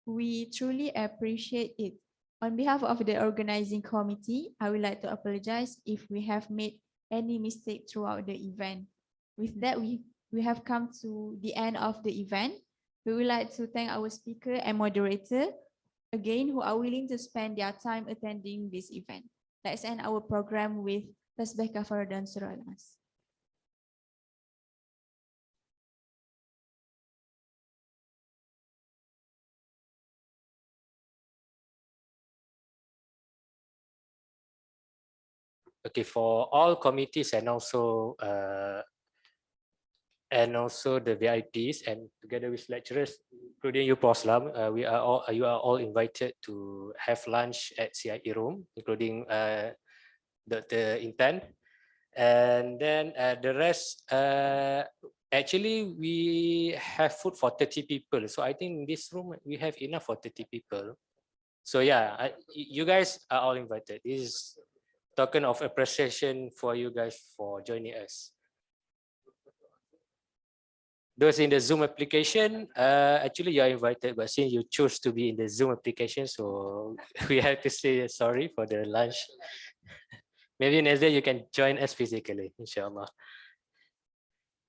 We truly appreciate it. On behalf of the organizing committee, I would like to apologize if we have made any mistake throughout the event. With that, we have come to the end of the event. We would like to thank our speaker and moderator again, who are willing to spend their time attending this event. Let's end our program with Tasbih kafar dan surah Al-As. Okay, for all committees and also the VIPs and together with lecturers, including you, Proslam, you are all invited to have lunch at CIE room, including Dr. Intan. And then the rest, actually we have food for 30 people. So I think in this room we have enough for 30 people. So yeah, you guys are all invited. This is token of appreciation for you guys for joining us. Those in the Zoom application, actually you are invited, but since you choose to be in the Zoom application, so we have to say sorry for the lunch. Maybe next day you can join us physically, inshallah.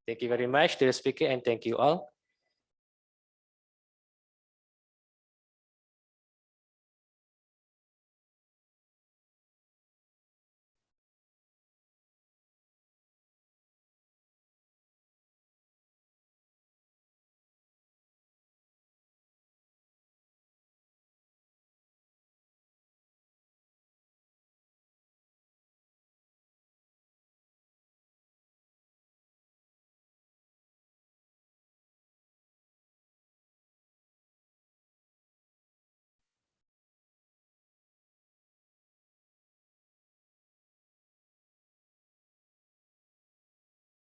Thank you very much to the speaker and thank you all.